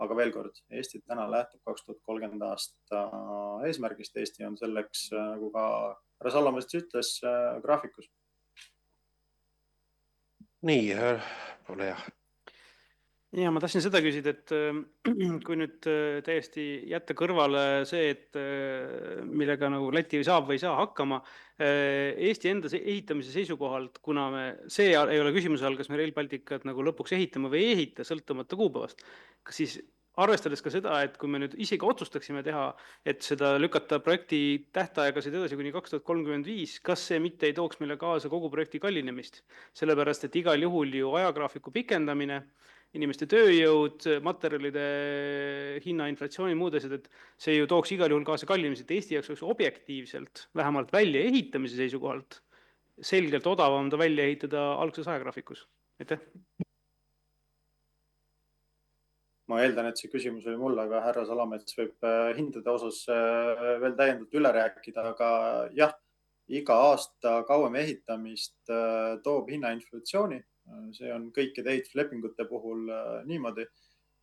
Aga veel kord, Eesti täna lähtub 2030 aasta eesmärgist. Eesti on selleks, nagu ka härra Salomets ütles, graafikus. Nii, ole hea. Ja ma tahtsin seda küsida, et kui nüüd täiesti jätta kõrvale see, et millega nagu Läti saab või ei saa hakkama, Eesti enda ehitamise seisukohalt, kuna see ei ole küsimuse all, kas me Rail Balticut nagu lõpuks ehitame või ei ehita, sõltumata kuupäevast, siis arvestades ka seda, et kui me nüüd isegi otsustaksime teha, et seda lükata projekti tähtaegasid edasi kuni 2035, kas see mitte ei tooks meile kaasa kogu projekti kallinemist? Sellepärast, et igal juhul ju ajagraafiku pikendamine, inimeste tööjõud, materjalide hinna, inflatsiooni, muud asjad, et see ju tooks igal juhul kaasa kallinemist, et Eesti jaoks oleks objektiivselt, vähemalt välja ehitamise seisukohalt, selgelt odavam ta välja ehitada algses ajagraafikus. Aitäh! Ma eeldan, et see küsimus oli mulle, aga härra Salomets võib hindade osas veel täiendavalt üle rääkida, aga jah, iga aasta kauem ehitamist toob hinnainflatsiooni. See on kõikide ehituslepingute puhul niimoodi.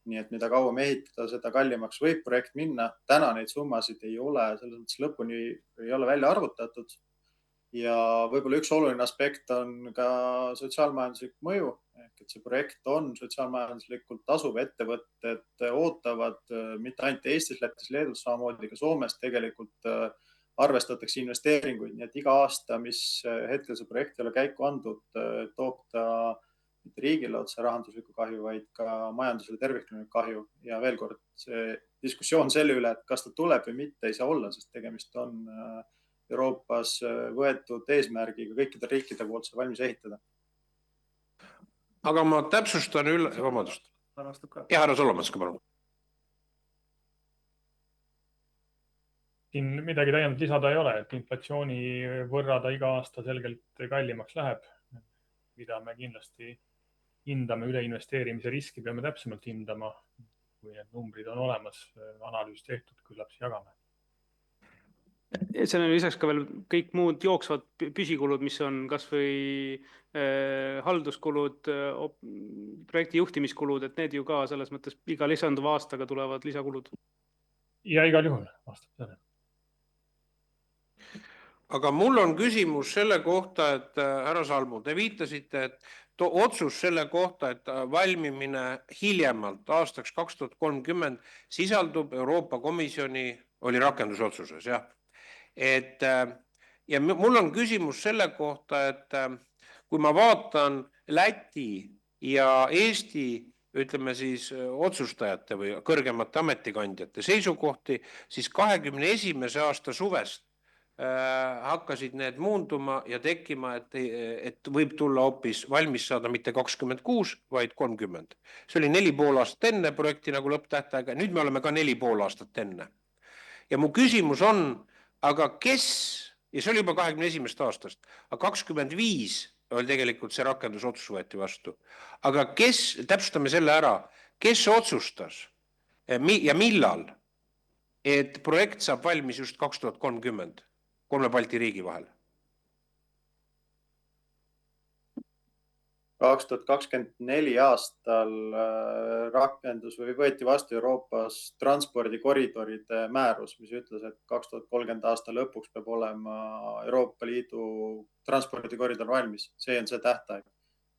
Nii et mida kauem ehitada, seda kallimaks võib projekt minna. Täna neid summasid ei ole, selles mõttes lõpuni ei ole välja arvutatud. Ja võib-olla üks oluline aspekt on ka sotsiaalmajanduslik mõju. Et see projekt on sotsiaalmajanduslikult tasuv, ettevõtted ootavad mitte ainult Eestis, Lätis, Leedus, samamoodi ka Soomes tegelikult arvestatakse investeeringuid, nii et iga aasta, mis hetkel see projekt ei ole käiku andnud, toob ta mitte riigile otse rahanduslikku kahju, vaid ka majandusele tervikline kahju. Ja veel kord, see diskussioon selle üle, et kas ta tuleb või mitte, ei saa olla, sest tegemist on Euroopas võetud eesmärgiga kõikide riikide poolt see valmis ehitada. Aga ma täpsustan üle, vabandust. Ja härra Solomets, ka palun. Siin midagi täiendavalt lisada ei ole, et inflatsiooni võrra ta iga aasta selgelt kallimaks läheb, mida me kindlasti hindame, üle investeerimise riski peame täpsemalt hindama, kui need numbrid on olemas, analüüs tehtud, küllap siis jagame. See on lisaks ka veel kõik muud jooksvad püsikulud, mis on kas või halduskulud, projekti juhtimiskulud, et need ju ka selles mõttes iga lisanduva aastaga tulevad lisakulud. Ja igal juhul vastab selle. Aga mul on küsimus selle kohta, et härra Salmu, te viitasite, et otsus selle kohta, et valmimine hiljemalt aastaks 2030 sisaldub Euroopa Komisjoni, oli rakendusotsuses, jah. Ja mul on küsimus selle kohta, et kui ma vaatan Läti ja Eesti, ütleme siis otsustajate või kõrgemate ametikandjate seisukohti, siis 21. aasta suvest hakkasid need muunduma ja tekkima, et võib tulla hoopis valmis saada mitte 26, vaid 30. See oli 4,5 aastat enne projekti nagu lõpptähtaega, nüüd me oleme ka 4,5 aastat enne. Ja mu küsimus on, aga kes, ja see oli juba 21. aastast, aga 25 oli tegelikult see rakendusotsus võeti vastu. Aga kes, täpsustame selle ära, kes otsustas ja millal, et projekt saab valmis just 2030 kolme Balti riigi vahel? 2024 aastal rakendus või võeti vastu Euroopas transpordikoridoride määrus, mis ütles, et 2030 aasta lõpuks peab olema Euroopa Liidu transpordikoridor valmis. See on see tähtaeg,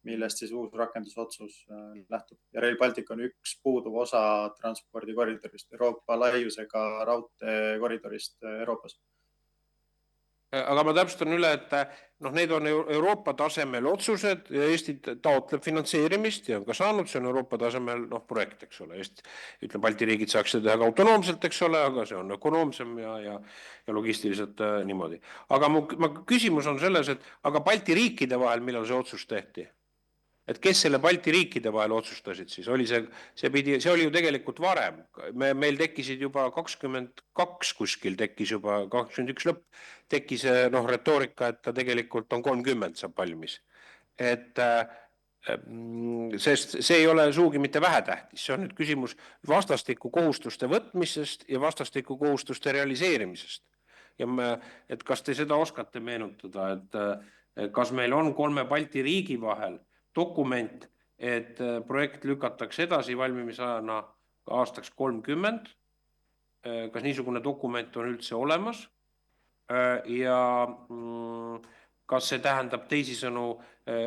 millest siis uus rakendusotsus lähtub. Ja Rail Baltic on üks puuduv osa transpordikoridorist, Euroopa laiusega raudteekoridorist Euroopas. Aga ma täpsustan üle, et need on Euroopa tasemel otsused ja Eesti taotleb finantseerimist ja on ka saanud, see on Euroopa tasemel projekt, eks ole. Ütleme, Balti riigid saaks seda teha ka autonoomselt, eks ole, aga see on ökonoomsem ja logistiliselt niimoodi. Aga mu küsimus on selles, et aga Balti riikide vahel, millal see otsus tehti? Et kes selle Balti riikide vahel otsustasid siis? See oli ju tegelikult varem. Meil tekkisid juba 22 kuskil, tekkis juba 21 lõpp, tekkis retoorika, et ta tegelikult on 30 saab valmis. Sest see ei ole suugi mitte vähetähtis. See on nüüd küsimus vastastiku kohustuste võtmisest ja vastastiku kohustuste realiseerimisest. Et kas te seda oskate meenutada, et kas meil on kolme Balti riigi vahel dokument, et projekt lükatakse edasi valmimisajana aastaks 30. Kas niisugune dokument on üldse olemas? Ja kas see tähendab teisisõnu,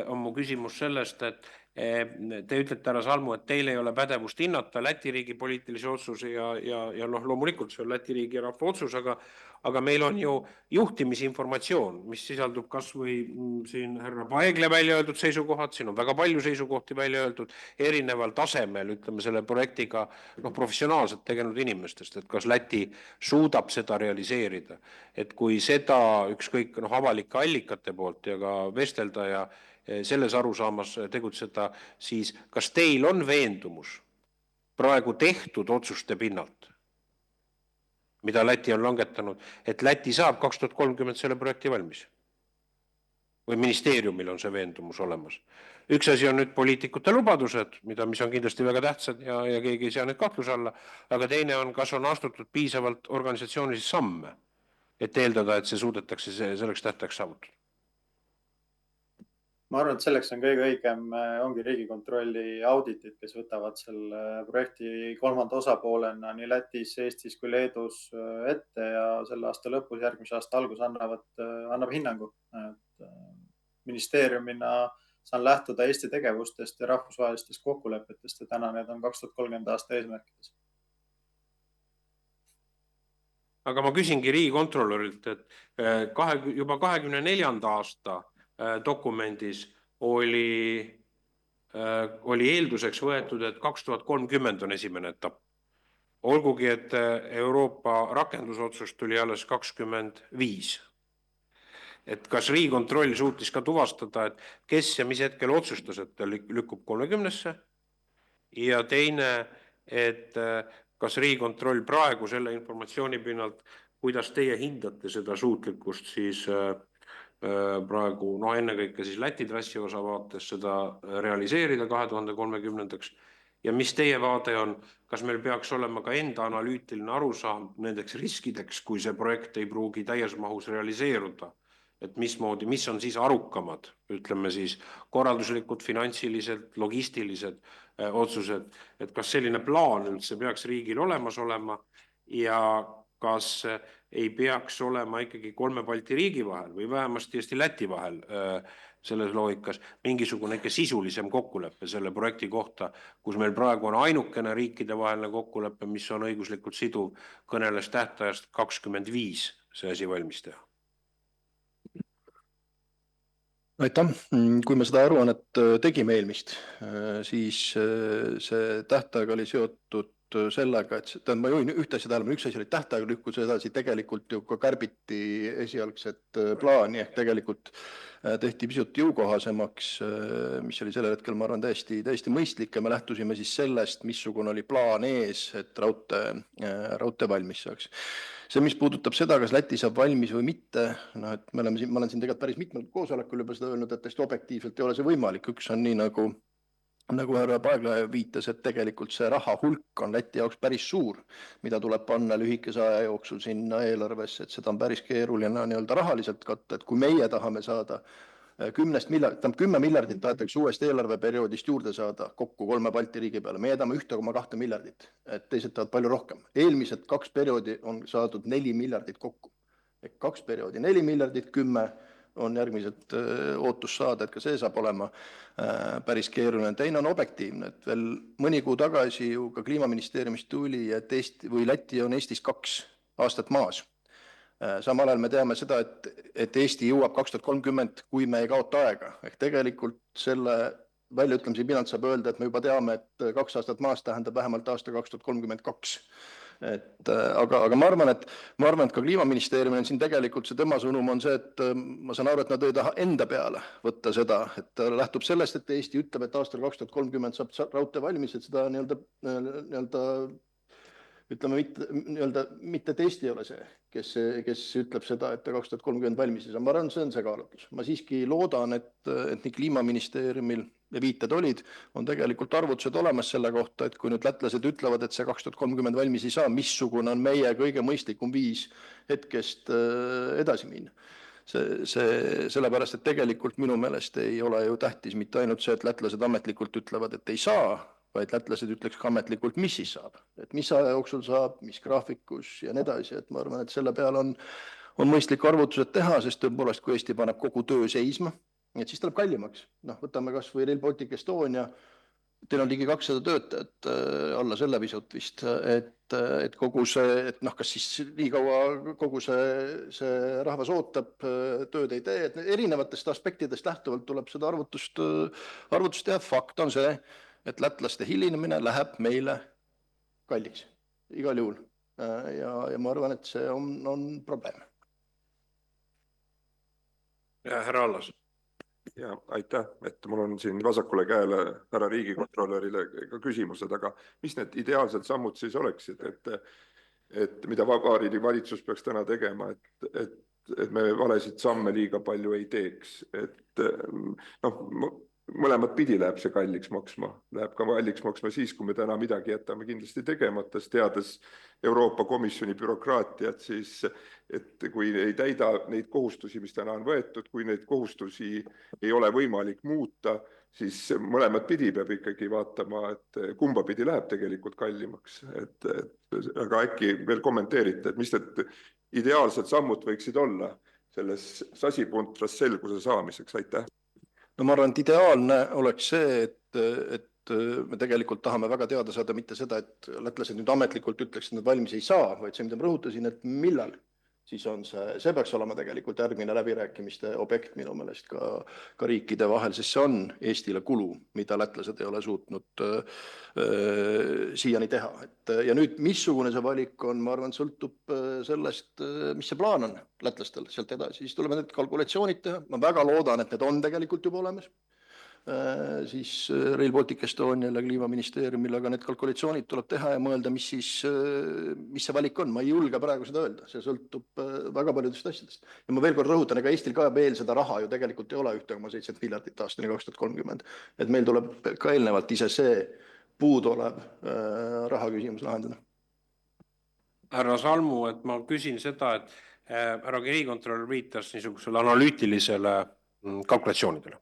on mu küsimus sellest, et te ütlete, härra Salmu, et teil ei ole pädevust hinnata Läti riigi poliitilisi otsuse ja loomulikult see on Läti riigi ja rahva otsus, aga meil on ju juhtimisinformatsioon, mis sisaldub kas või siin härra Paegle välja öeldud seisukohad, siin on väga palju seisukohti välja öeldud, erineval tasemel, ütleme selle projektiga professionaalselt tegelenud inimestest, et kas Läti suudab seda realiseerida. Et kui seda ükskõik avalike allikate poolt ja ka vestelda ja selles arusaamas tegutseda, siis kas teil on veendumus praegu tehtud otsuste pinnalt, mida Läti on langetanud, et Läti saab 2030 selle projekti valmis? Või ministeeriumil on see veendumus olemas? Üks asi on nüüd poliitikute lubadused, mis on kindlasti väga tähtsad ja keegi ei sea need kahtluse alla, aga teine on, kas on astutud piisavalt organisatsioonilisi samme, et eeldada, et see suudetakse selleks tähtajaks saavutada? Ma arvan, et selleks on kõige õigem, ongi Riigikontrolli auditid, kes võtavad selle projekti kolmanda osapoolena nii Lätis, Eestis kui Leedus ette ja selle aasta lõpus, järgmise aasta algus annab hinnangu. Ministeeriumina saan lähtuda Eesti tegevustest ja rahvusvahelistest kokkulepetest ja täna need on 2030 aasta eesmärkides. Aga ma küsingi riigikontrolörilt, et juba 24. aasta dokumendis oli eelduseks võetud, et 2030 on esimene etapp. Olgugi, et Euroopa rakendusotsus tuli alles 25. Et kas Riigikontroll suutis ka tuvastada, et kes ja mis hetkel otsustas, et ta lükkub 30-sse? Ja teine, et kas Riigikontroll praegu selle informatsiooni pinnalt, kuidas teie hindate seda suutlikkust siis praegu, ennekõike siis Läti trassi osa vaates seda realiseerida 2030-ndaks ja mis teie vaade on, kas meil peaks olema ka enda analüütiline arusaam nendeks riskideks, kui see projekt ei pruugi täies mahus realiseeruda, et mis on siis arukamad, ütleme siis korralduslikud, finantsilised, logistilised otsused, et kas selline plaan üldse peaks riigil olemas olema ja kas ei peaks olema ikkagi kolme Balti riigi vahel või vähemasti Eesti-Läti vahel selles loogikas mingisugune ikka sisulisem kokkuleppe selle projekti kohta, kus meil praegu on ainukene riikide vaheline kokkuleppe, mis on õiguslikult siduv, kõneles tähtajast 25 see asi valmis teha. Aitäh. Kui me seda aruannet tegime eelmist, siis see tähtaeg oli seotud sellega, et tähendab, ma juhin ühte asja tähelepanu, üks asi oli tähtaega lükkus edasi, tegelikult ju ka kärbiti esialgset plaani ehk tegelikult tehti pisut jõukohasemaks, mis oli sellel hetkel, ma arvan, täiesti mõistlik ja me lähtusime siis sellest, missugune oli plaan ees, et raudtee valmis saaks. See, mis puudutab seda, kas Läti saab valmis või mitte, noh, et ma olen siin tegelikult päris mitmel koosolekul juba seda öelnud, et täiesti objektiivselt ei ole see võimalik. Üks on nii, nagu härra Paeglaev viitas, et tegelikult see raha hulk on Läti jaoks päris suur, mida tuleb panna lühikese aja jooksul sinna eelarvesse, et seda on päris keeruline nii-öelda rahaliselt katta, et kui meie tahame saada 10 miljardit tahetakse uuest eelarveperioodist juurde saada kokku 3 Balti riigi peale. Me jädame 1,2 miljardit, et teised tahavad palju rohkem. Eelmised 2 perioodi on saadud 4 miljardit kokku. 2 perioodi 4 miljardit, 10 on järgmised ootus saada, et ka see saab olema päris keeruline. Teine on objektiivne, et veel mõni kuu tagasi ju ka Kliimaministeeriumist tuli, et Läti on Eestis 2 aastat maas. Samal ajal me teame seda, et Eesti jõuab 2030, kui me ei kaota aega. Ehk tegelikult selle väljaütlemise pinnalt saab öelda, et me juba teame, et 2 aastat maas tähendab vähemalt aasta 2032. Aga ma arvan, et ka Kliimaministeeriumil on siin tegelikult see tema sõnum on see, et ma saan aru, et nad ei taha enda peale võtta seda, et ta lähtub sellest, et Eesti ütleb, et aastal 2030 saab raudtee valmis, et seda nii-öelda ütleme, mitte et Eesti ei ole see, kes ütleb seda, et 2030 valmis ei saa. Ma arvan, see on see kaalutlus. Ma siiski loodan, et nii Kliimaministeeriumil ja viited olid, on tegelikult arvutused olemas selle kohta, et kui nüüd lätlased ütlevad, et see 2030 valmis ei saa, missugune on meie kõige mõistlikum viis hetkest edasi minna. Sellepärast, et tegelikult minu meelest ei ole ju tähtis mitte ainult see, et lätlased ametlikult ütlevad, et ei saa, vaid lätlased ütleks ka ametlikult, mis siis saab. Et mis aja jooksul saab, mis graafikus ja nii edasi. Et ma arvan, et selle peale on mõistlik arvutused teha, sest tõepoolest, kui Eesti paneb kogu töö seisma, et siis tuleb kallimaks. Võtame kas või Rail Baltic Estonia, teil on ligi 200 töötajat, alla selle pisut vist, et kogu see, et kas siis nii kaua kogu see rahvas ootab, tööd ei tee, et erinevatest aspektidest lähtuvalt tuleb seda arvutust teha. Fakt on see, et lätlaste hilinemine läheb meile kalliks, igal juhul. Ja ma arvan, et see on probleem. Ja härra Allas. Ja aitäh, et mul on siin vasakule käele härra riigikontrolörile ka küsimused, aga mis need ideaalsed sammud siis oleksid, et mida Vabariigi valitsus peaks täna tegema, et me valesid samme liiga palju ei teeks, et mõlemat pidi läheb see kalliks maksma. Läheb ka kalliks maksma siis, kui me täna midagi jätame kindlasti tegemates, teades Euroopa Komisjoni bürokraatiat, siis et kui ei täida neid kohustusi, mis täna on võetud, kui neid kohustusi ei ole võimalik muuta, siis mõlemat pidi peab ikkagi vaatama, et kumba pidi läheb tegelikult kallimaks. Aga äkki veel kommenteerite, et mis need ideaalsed sammud võiksid olla selles sasipuntras selguse saamiseks? Aitäh! No ma arvan, et ideaalne oleks see, et me tegelikult tahame väga teada saada mitte seda, et lätlased nüüd ametlikult ütleks, et nad valmis ei saa, vaid see, mida ma rõhutasin, et millal siis on see peaks olema tegelikult järgmine läbirääkimiste objekt minu meelest ka riikide vahel, sest see on Eestile kulu, mida lätlased ei ole suutnud siiani teha. Ja nüüd, missugune see valik on, ma arvan, sõltub sellest, mis see plaan on lätlastel sealt edasi. Siis tuleme need kalkulatsioonid teha. Ma väga loodan, et need on tegelikult juba olemas. Siis Rail Baltic Estonial ja Kliimaministeeriumil, aga need kalkulatsioonid tuleb teha ja mõelda, mis see valik on. Ma ei julge praegu seda öelda, see sõltub väga paljudest asjadest. Ja ma veel kord rõhutan, ega Eestil ka veel seda raha ju tegelikult ei ole 1,7 miljardit aastani 2030. Et meil tuleb ka eelnevalt ise see puuduolev raha küsimus lahendada. Härra Salmu, et ma küsin seda, et härra riigikontrolör viitas niisugusele analüütilisele kalkulatsioonidele.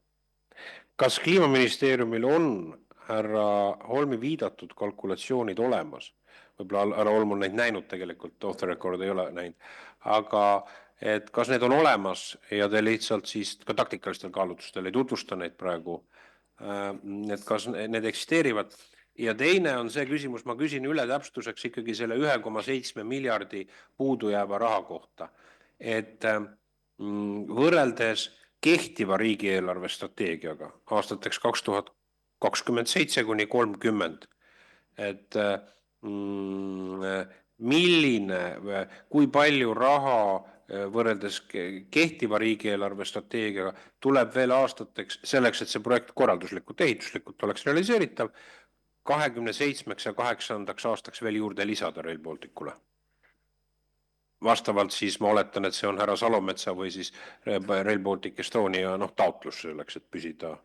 Kas Kliimaministeeriumil on härra Holmi viidatud kalkulatsioonid olemas? Võib-olla härra Holm on neid näinud tegelikult, off the record ei ole näinud. Aga et kas need on olemas ja te lihtsalt siis ka taktikalistel kaalutlustel ei tutvusta neid praegu, et kas need eksisteerivad? Ja teine on see küsimus, ma küsin üle täpsustuseks ikkagi selle 1,7 miljardi puudujääva raha kohta. Et võrreldes kehtiva riigieelarve strateegiaga aastateks 2027 kuni 30, et milline, kui palju raha võrreldes kehtiva riigieelarve strateegiaga tuleb veel aastateks selleks, et see projekt korralduslikult, ehituslikult oleks realiseeritav, 27 ja 8 aastaks veel juurde lisada Rail Balticule. Vastavalt siis ma oletan, et see on härra Salometsa või siis Rail Baltic Estonia taotlus selleks, et püsida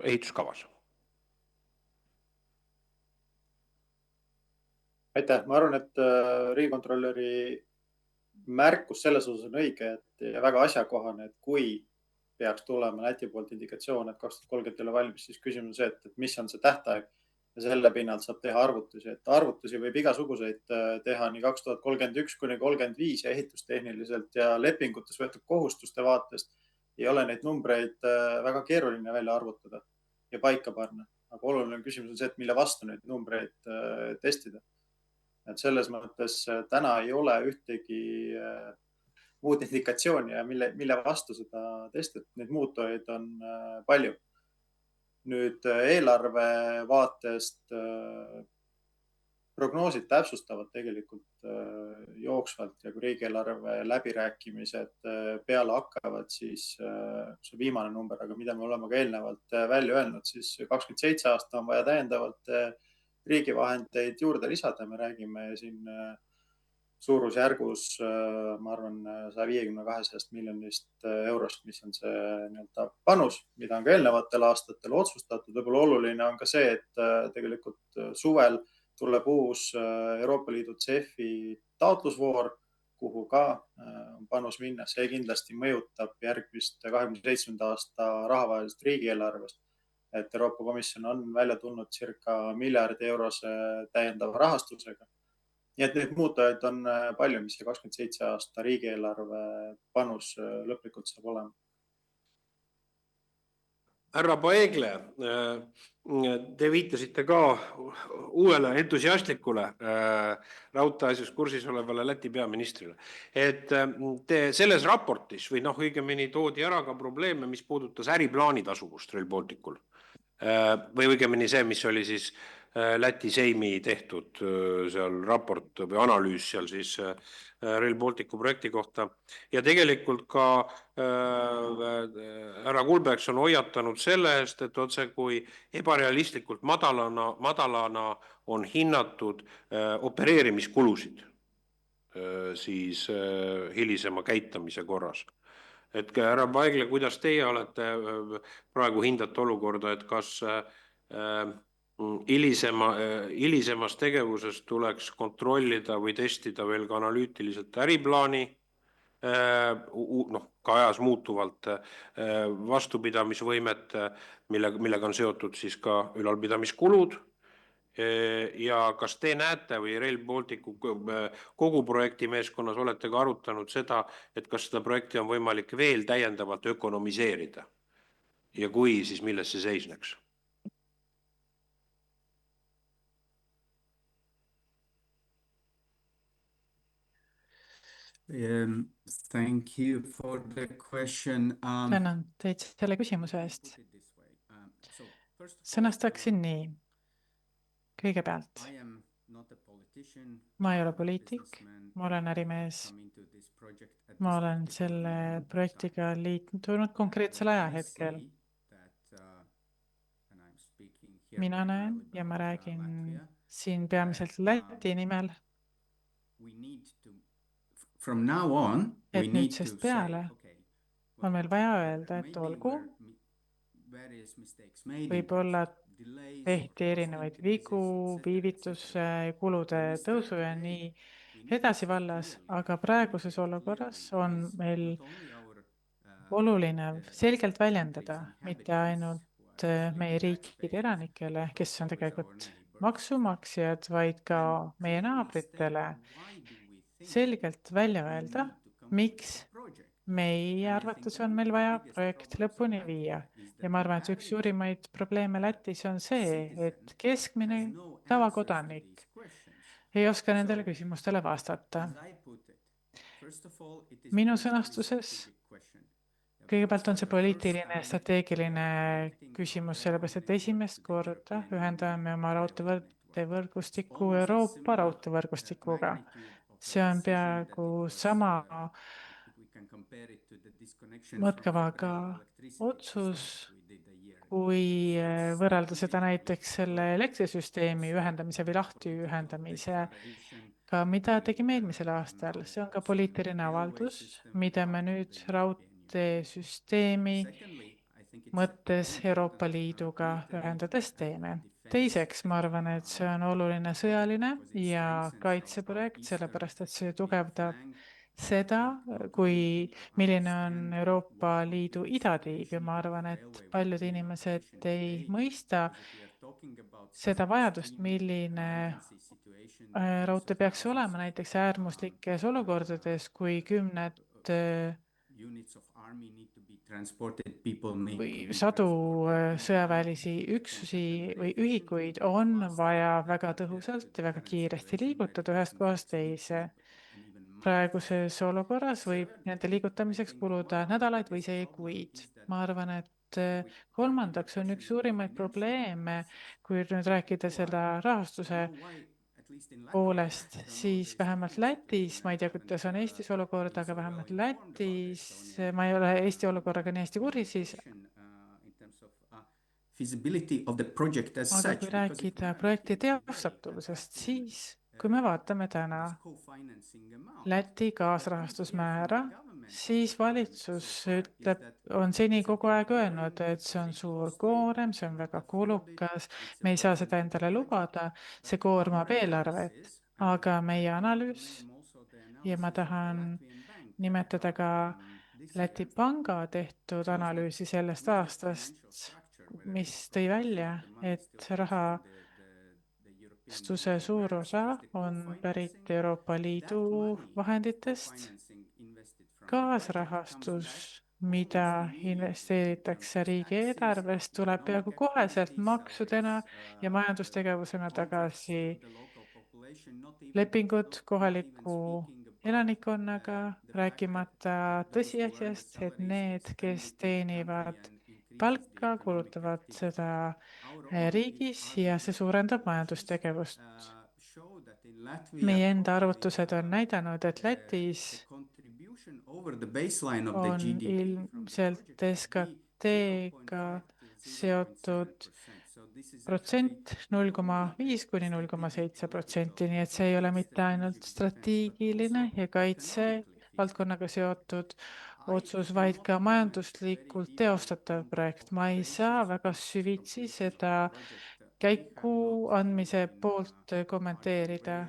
ehituskavas. Aitäh, ma arvan, et riigikontrolöri märkus selles osas on õige ja väga asjakohane, et kui peaks tulema Läti poolt indikatsioon, et 2030 ei ole valmis, siis küsimus on see, et mis on see tähtaeg ja selle pinnalt saab teha arvutusi, et arvutusi võib igasuguseid teha nii 2031 kuni 35 ja ehitustehniliselt ja lepingutes võetud kohustuste vaatest ei ole neid numbreid väga keeruline välja arvutada ja paika panna. Aga oluline küsimus on see, et mille vastu neid numbreid testida. Et selles mõttes täna ei ole ühtegi muud indikatsiooni ja mille vastu seda testida. Neid muutujaid on palju. Nüüd eelarve vaatest prognoosid täpsustavad tegelikult jooksvalt ja kui riigieelarve läbirääkimised peale hakkavad, siis see viimane number, aga mida me oleme ka eelnevalt välja öelnud, siis 27 aasta on vaja täiendavalt riigivahendeid juurde lisada. Me räägime siin suurusjärgus, ma arvan, 150-200 miljonist eurost, mis on see panus, mida on ka eelnevatel aastatel otsustatud. Võib-olla oluline on ka see, et tegelikult suvel tuleb uus Euroopa Liidu CEF-i taotlusvoor, kuhu ka on panus minna. See kindlasti mõjutab järgmist 27. aasta rahavahelist riigieelarvest. Et Euroopa Komisjon on välja tulnud circa miljardi eurose täiendava rahastusega. Nii et neid muutujaid on palju, mis see 27 aasta riigieelarve panus lõplikult saab olema. Härra Paegle, te viitasite ka uuele entusiastlikule raudteeasjus kursis olevale Läti peaministrile. Et te selles raportis või õigemini toodi ära ka probleeme, mis puudutas äriplaani tasuvust Rail Balticul. Või õigemini see, mis oli siis Läti Seimi tehtud seal raport või analüüs seal siis Rail Balticu projekti kohta. Ja tegelikult ka härra Kulbergs on hoiatanud selle eest, et otse kui ebarealistlikult madalana on hinnatud opereerimiskulusid siis hilisema käitamise korras. Et härra Paegle, kuidas teie olete praegu hindate olukorda, et kas hilisemas tegevuses tuleks kontrollida või testida veel ka analüütiliselt äriplaani, ka ajas muutuvalt vastupidamisvõimet, millega on seotud siis ka ülalpidamiskulud. Ja kas te näete või Rail Balticu kogu projekti meeskonnas olete ka arutanud seda, et kas seda projekti on võimalik veel täiendavalt ökonomiseerida? Ja kui, siis milles see seisneks? Thank you for the question. Tänan teid selle küsimuse eest. Sõnastaksin nii. Kõigepealt, ma ei ole poliitik, ma olen ärimees, ma olen selle projektiga liitunud konkreetsel ajahetkel. Mina näen ja ma räägin siin peamiselt Läti nimel, et nüüdsest peale on meil vaja öelda, et olgu, võib-olla tehti erinevaid vigu, viivituse, kulude tõusu ja nii edasi vallas, aga praeguses olukorras on meil oluline selgelt väljendada, mitte ainult meie riikide elanikele, kes on tegelikult maksumaksjad, vaid ka meie naabritele, selgelt välja öelda, miks meie arvates on meil vaja projekt lõpuni viia. Ja ma arvan, et üks suurimaid probleeme Lätis on see, et keskmine tavakodanik ei oska nendele küsimustele vastata. Minu sõnastuses kõigepealt on see poliitiline ja strateegiline küsimus, sellepärast et esimest korda ühendame oma raudteevõrgustiku Euroopa raudteevõrgustikuga. See on peaaegu sama mõtkavaga otsus, kui võrrelda seda näiteks selle elektrisüsteemi ühendamise või lahti ühendamisega, mida tegime eelmisel aastal. See on ka poliitiline avaldus, mida me nüüd raudteesüsteemi mõttes Euroopa Liiduga ühendades teeme. Teiseks, ma arvan, et see on oluline sõjaline ja kaitseprojekt, sellepärast et see tugevdab seda, milline on Euroopa Liidu idatiib ja ma arvan, et paljud inimesed ei mõista seda vajadust, milline raudtee peaks olema näiteks äärmuslikes olukordades, kui kümned või sadu sõjaväelisi üksusi või ühikuid on vaja väga tõhusalt ja väga kiiresti liigutada ühest kohast teise. Praeguses olukorras võib nende liigutamiseks kuluda nädalaid või isegi kuid. Ma arvan, et kolmandaks on üks suurimaid probleeme, kui nüüd rääkida selle rahastuse poolest, siis vähemalt Lätis, ma ei tea, kuidas on Eestis olukord, aga vähemalt Lätis, ma ei ole Eesti olukorraga nii hästi kursis, siis aga kui rääkida projekti teostatavusest, siis kui me vaatame täna Läti kaasrahastusmäära, siis valitsus on seni kogu aeg öelnud, et see on suur koorem, see on väga kulukas, me ei saa seda endale lubada, see koormab eelarvet, aga meie analüüs ja ma tahan nimetada ka Läti panga tehtud analüüsi sellest aastast, mis tõi välja, et rahastuse suur osa on pärit Euroopa Liidu vahenditest. Kaasrahastus, mida investeeritakse riigieelarvest, tuleb peaaegu koheselt maksudena ja majandustegevusena tagasi. Lepingud kohaliku elanikkonnaga, rääkimata tõsiasjast, et need, kes teenivad palka, kulutavad seda riigis ja see suurendab majandustegevust. Meie enda arvutused on näidanud, et Lätis on ilmselt SKT-ga seotud protsent 0,5 kuni 0,7%, nii et see ei ole mitte ainult strateegiline ja kaitse valdkonnaga seotud otsus, vaid ka majanduslikult teostatav projekt. Ma ei saa väga süvitsi seda käiku andmise poolt kommenteerida.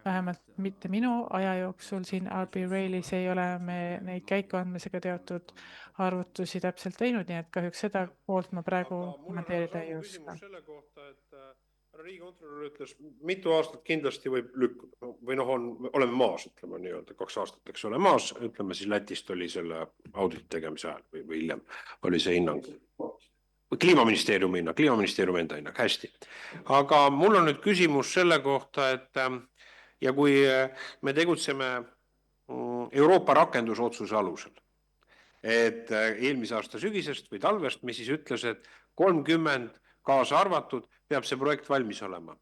Vähemalt mitte minu aja jooksul siin RB Railis ei ole me neid käiku andmisega teotud arvutusi täpselt teinud, nii et kahjuks seda poolt ma praegu kommenteerida ei oska. Selle kohta, et riigikontrolör ütles, mitu aastat kindlasti võib lükkuda või oleme maas, ütleme nii-öelda 2 aastat, eks ole maas, ütleme siis Lätist oli selle auditi tegemise ajal või hiljem oli see hinnang. Kliimaministeeriumi enda hinnang, hästi. Aga mul on nüüd küsimus selle kohta, et ja kui me tegutseme Euroopa rakendusotsuse alusel, et eelmise aasta sügisest või talvest, mis siis ütles, et 30 kaasa arvatud peab see projekt valmis olema.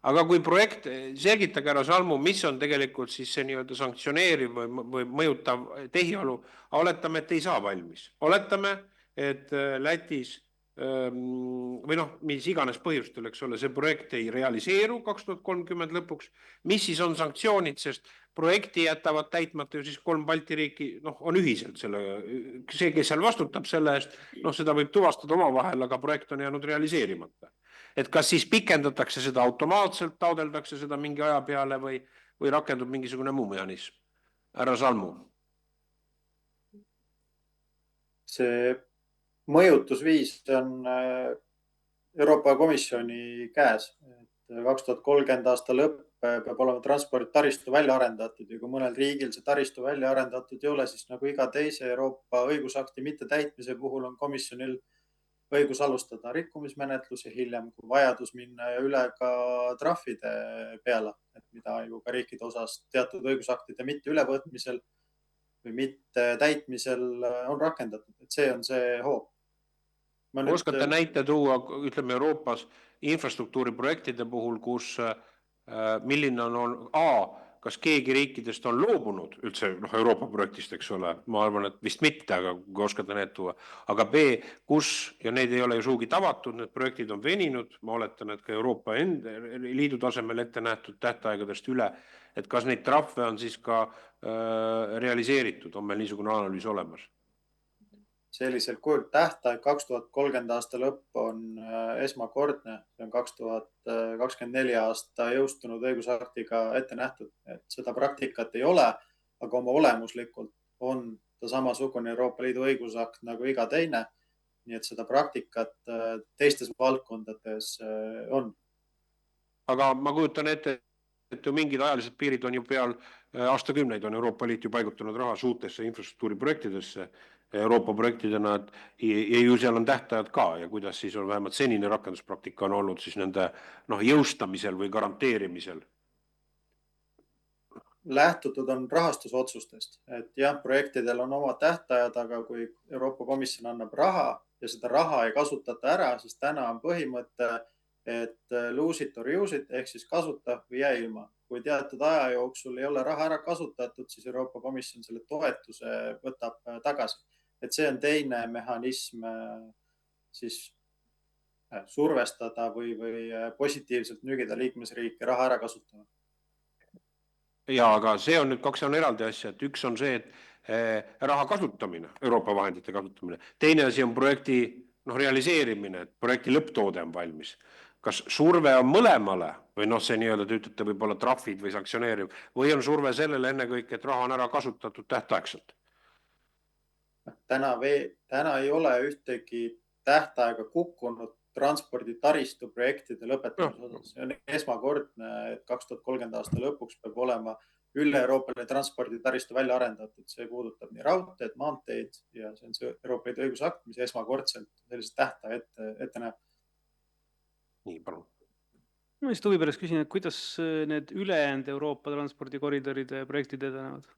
Aga kui projekt, selgitage härra Salmu, mis on tegelikult siis see nii-öelda sanktsioneeriv või mõjutav tehiolu, oletame, et ei saa valmis. Oletame, et Lätis või mis iganes põhjustel, eks ole, see projekt ei realiseeru 2030 lõpuks, mis siis on sanktsioonid, sest projekti jätavad täitmata ju siis 3 Balti riiki, on ühiselt see, kes seal vastutab selle eest, seda võib tuvastada omavahel, aga projekt on jäänud realiseerimata. Et kas siis pikendatakse seda automaatselt, taodeldakse seda mingi aja peale või rakendub mingisugune muu mehhanism? Härra Salmu. See mõjutusviis on Euroopa Komisjoni käes. 2030 aasta lõpp peab olema transporditaristu välja arendatud ja kui mõnel riigil see taristu välja arendatud ei ole, siis nagu iga teise Euroopa õigusakti mittetäitmise puhul on komisjonil õigus alustada rikkumismenetlus ja hiljem, kui vajadus minna üle ka trahvide peale, et mida ju ka riikide osas teatud õigusaktide mitte ülevõtmisel või mitte täitmisel on rakendatud, et see on see hoob. Oskate näite tuua, ütleme Euroopas, infrastruktuuriprojektide puhul, kus milline on kas keegi riikidest on loobunud üldse Euroopa projektist, eks ole, ma arvan, et vist mitte, aga kui oskate need tuua, aga B, kus, ja need ei ole ju sugugi tavatud, need projektid on veninud, ma oletan, et ka Euroopa Liidu tasemel ette nähtud tähtaegadest üle, et kas neid trahve on siis ka realiseeritud, on meil niisugune analüüs olemas? Sellisel kujul tähtaeg 2030 aasta lõpp on esmakordne, see on 2024 aasta jõustunud õigusaktiga ette nähtud, et seda praktikat ei ole, aga oma olemuslikult on ta samasugune Euroopa Liidu õigusakt nagu iga teine, nii et seda praktikat teistes valdkondades on. Aga ma kujutan ette, et ju mingid ajalised piirid on ju peal aastakümneid on Euroopa Liit ju paigutanud raha suurtesse infrastruktuuriprojektidesse, Euroopa projektidena, ja ju seal on tähtajad ka ja kuidas siis on vähemalt senine rakenduspraktika on olnud siis nende jõustamisel või garanteerimisel? Lähtutud on rahastusotsustest, et jah, projektidel on oma tähtajad, aga kui Euroopa Komisjon annab raha ja seda raha ei kasutata ära, siis täna on põhimõte, et lose it or use it ehk siis kasuta või jää ilma. Kui teatud aja jooksul ei ole raha ära kasutatud, siis Euroopa Komisjon selle toetuse võtab tagasi. Et see on teine mehhanism siis survestada või positiivselt nügida liikmesriike raha ära kasutama. Ja, aga see on nüüd kaks on eraldi asja, et üks on see, et raha kasutamine, Euroopa vahendite kasutamine. Teine asi on projekti realiseerimine, et projekti lõpptoode on valmis. Kas surve on mõlemale või see nii-öelda te ütlete võib-olla trahvid või sanktsioneeriv või on surve sellele ennekõike, et raha on ära kasutatud tähtaegselt? Täna ei ole ühtegi tähtaega kukkunud transporditaristu projektide lõpetamise osas. See on esmakordne, et 2030 aasta lõpuks peab olema üle Euroopa transporditaristu välja arendatud. See puudutab nii raudteed, maanteid ja see on see Euroopa Liidu õigusakt, mis esmakordselt sellised tähtaja ette näeb. Nii, palun. Ma just huvi pärast küsin, et kuidas need ülejäänud Euroopa transpordikoridoride projektid edenevad?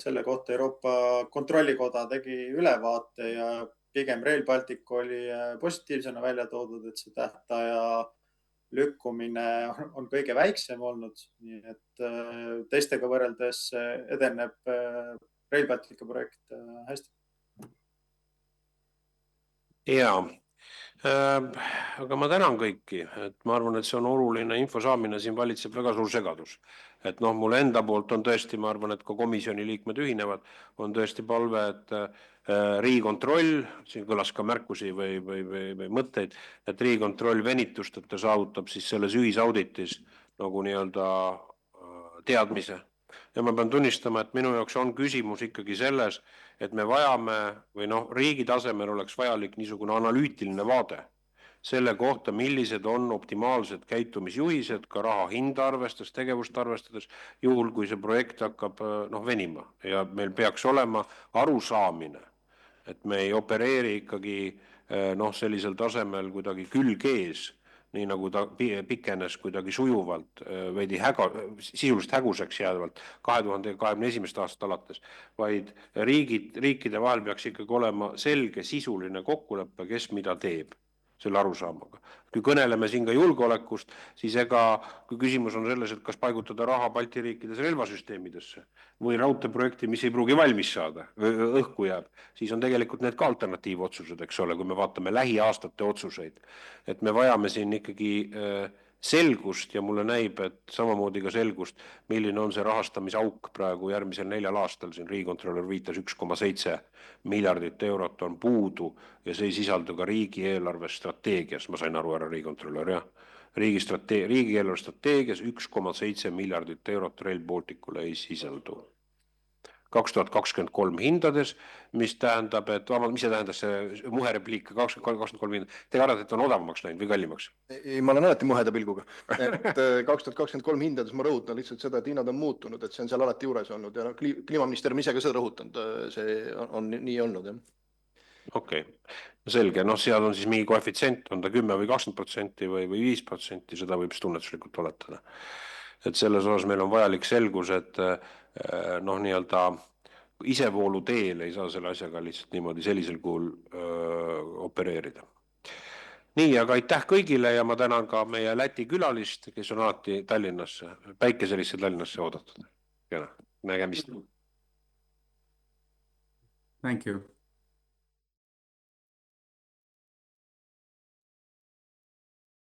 Selle kohta Euroopa Kontrollikoda tegi ülevaate ja pigem Rail Baltic oli positiivsena välja toodud, et see tähtaja lükkumine on kõige väiksem olnud, nii et teistega võrreldes edeneb Rail Baltica projekt hästi. Jaa, aga ma tänan kõiki, et ma arvan, et see on oluline info saamine, siin valitseb väga suur segadus. Et mul enda poolt on tõesti, ma arvan, et ka komisjoni liikmed ühinevad, on tõesti palve, et Riigikontroll, siin kõlas ka märkusi või mõtteid, et Riigikontroll venitusteta saavutab siis selles ühisauditis nagu nii-öelda teadmise. Ja ma pean tunnistama, et minu jaoks on küsimus ikkagi selles, et me vajame või riigi tasemel oleks vajalik niisugune analüütiline vaade selle kohta, millised on optimaalsed käitumisjuhised, ka raha hinda arvestades, tegevust arvestades, juhul kui see projekt hakkab venima ja meil peaks olema arusaamine, et me ei opereeri ikkagi sellisel tasemel kuidagi külg ees, nii nagu ta pikenes kuidagi sujuvalt, veidi sisuliselt häguseks jäävalt 2021. aastast alates, vaid riikide vahel peaks ikkagi olema selge sisuline kokkulepe, kes mida teeb selle arusaamaga. Kui kõneleme siin ka julgeolekust, siis kui küsimus on selles, et kas paigutada raha Balti riikides relvasüsteemidesse või raudteeprojekti, mis ei pruugi valmis saada, õhku jääb, siis on tegelikult need ka alternatiivotsused, eks ole, kui me vaatame lähiaastate otsuseid. Et me vajame siin ikkagi selgust ja mulle näib, et samamoodi ka selgust, milline on see rahastamisauk praegu järgmisel 4 aastal, siin riigikontrolör viitas 1,7 miljardit eurot on puudu ja see ei sisaldu ka riigieelarve strateegias, ma sain aru, härra riigikontrolör, jah. Riigieelarve strateegias 1,7 miljardit eurot Rail Balticule ei sisaldu. 2023 hindades, mis tähendab, et mis see tähendas see muhe repliik 2023 hindades? Te arvate, et on odavamaks läinud või kallimaks? Ei, ma olen alati muheda pilguga. Et 2023 hindades ma rõhutan lihtsalt seda, et hinnad on muutunud, et see on seal alati juures olnud ja kliimaminister ise ka seda rõhutanud, see on nii olnud, jah. Okei, selge, seal on siis mingi koefitsient, on ta 10 või 20% või 5%, seda võib tunnetuslikult oletada. Et selles osas meil on vajalik selgus, et nii-öelda isevoolu teel ei saa selle asjaga lihtsalt niimoodi sellisel kuul opereerida. Nii, aga aitäh kõigile ja ma tänan ka meie Läti külalist, kes on alati Tallinnasse, Päikeselisse Tallinnasse oodatud. Nägemist. Thank you.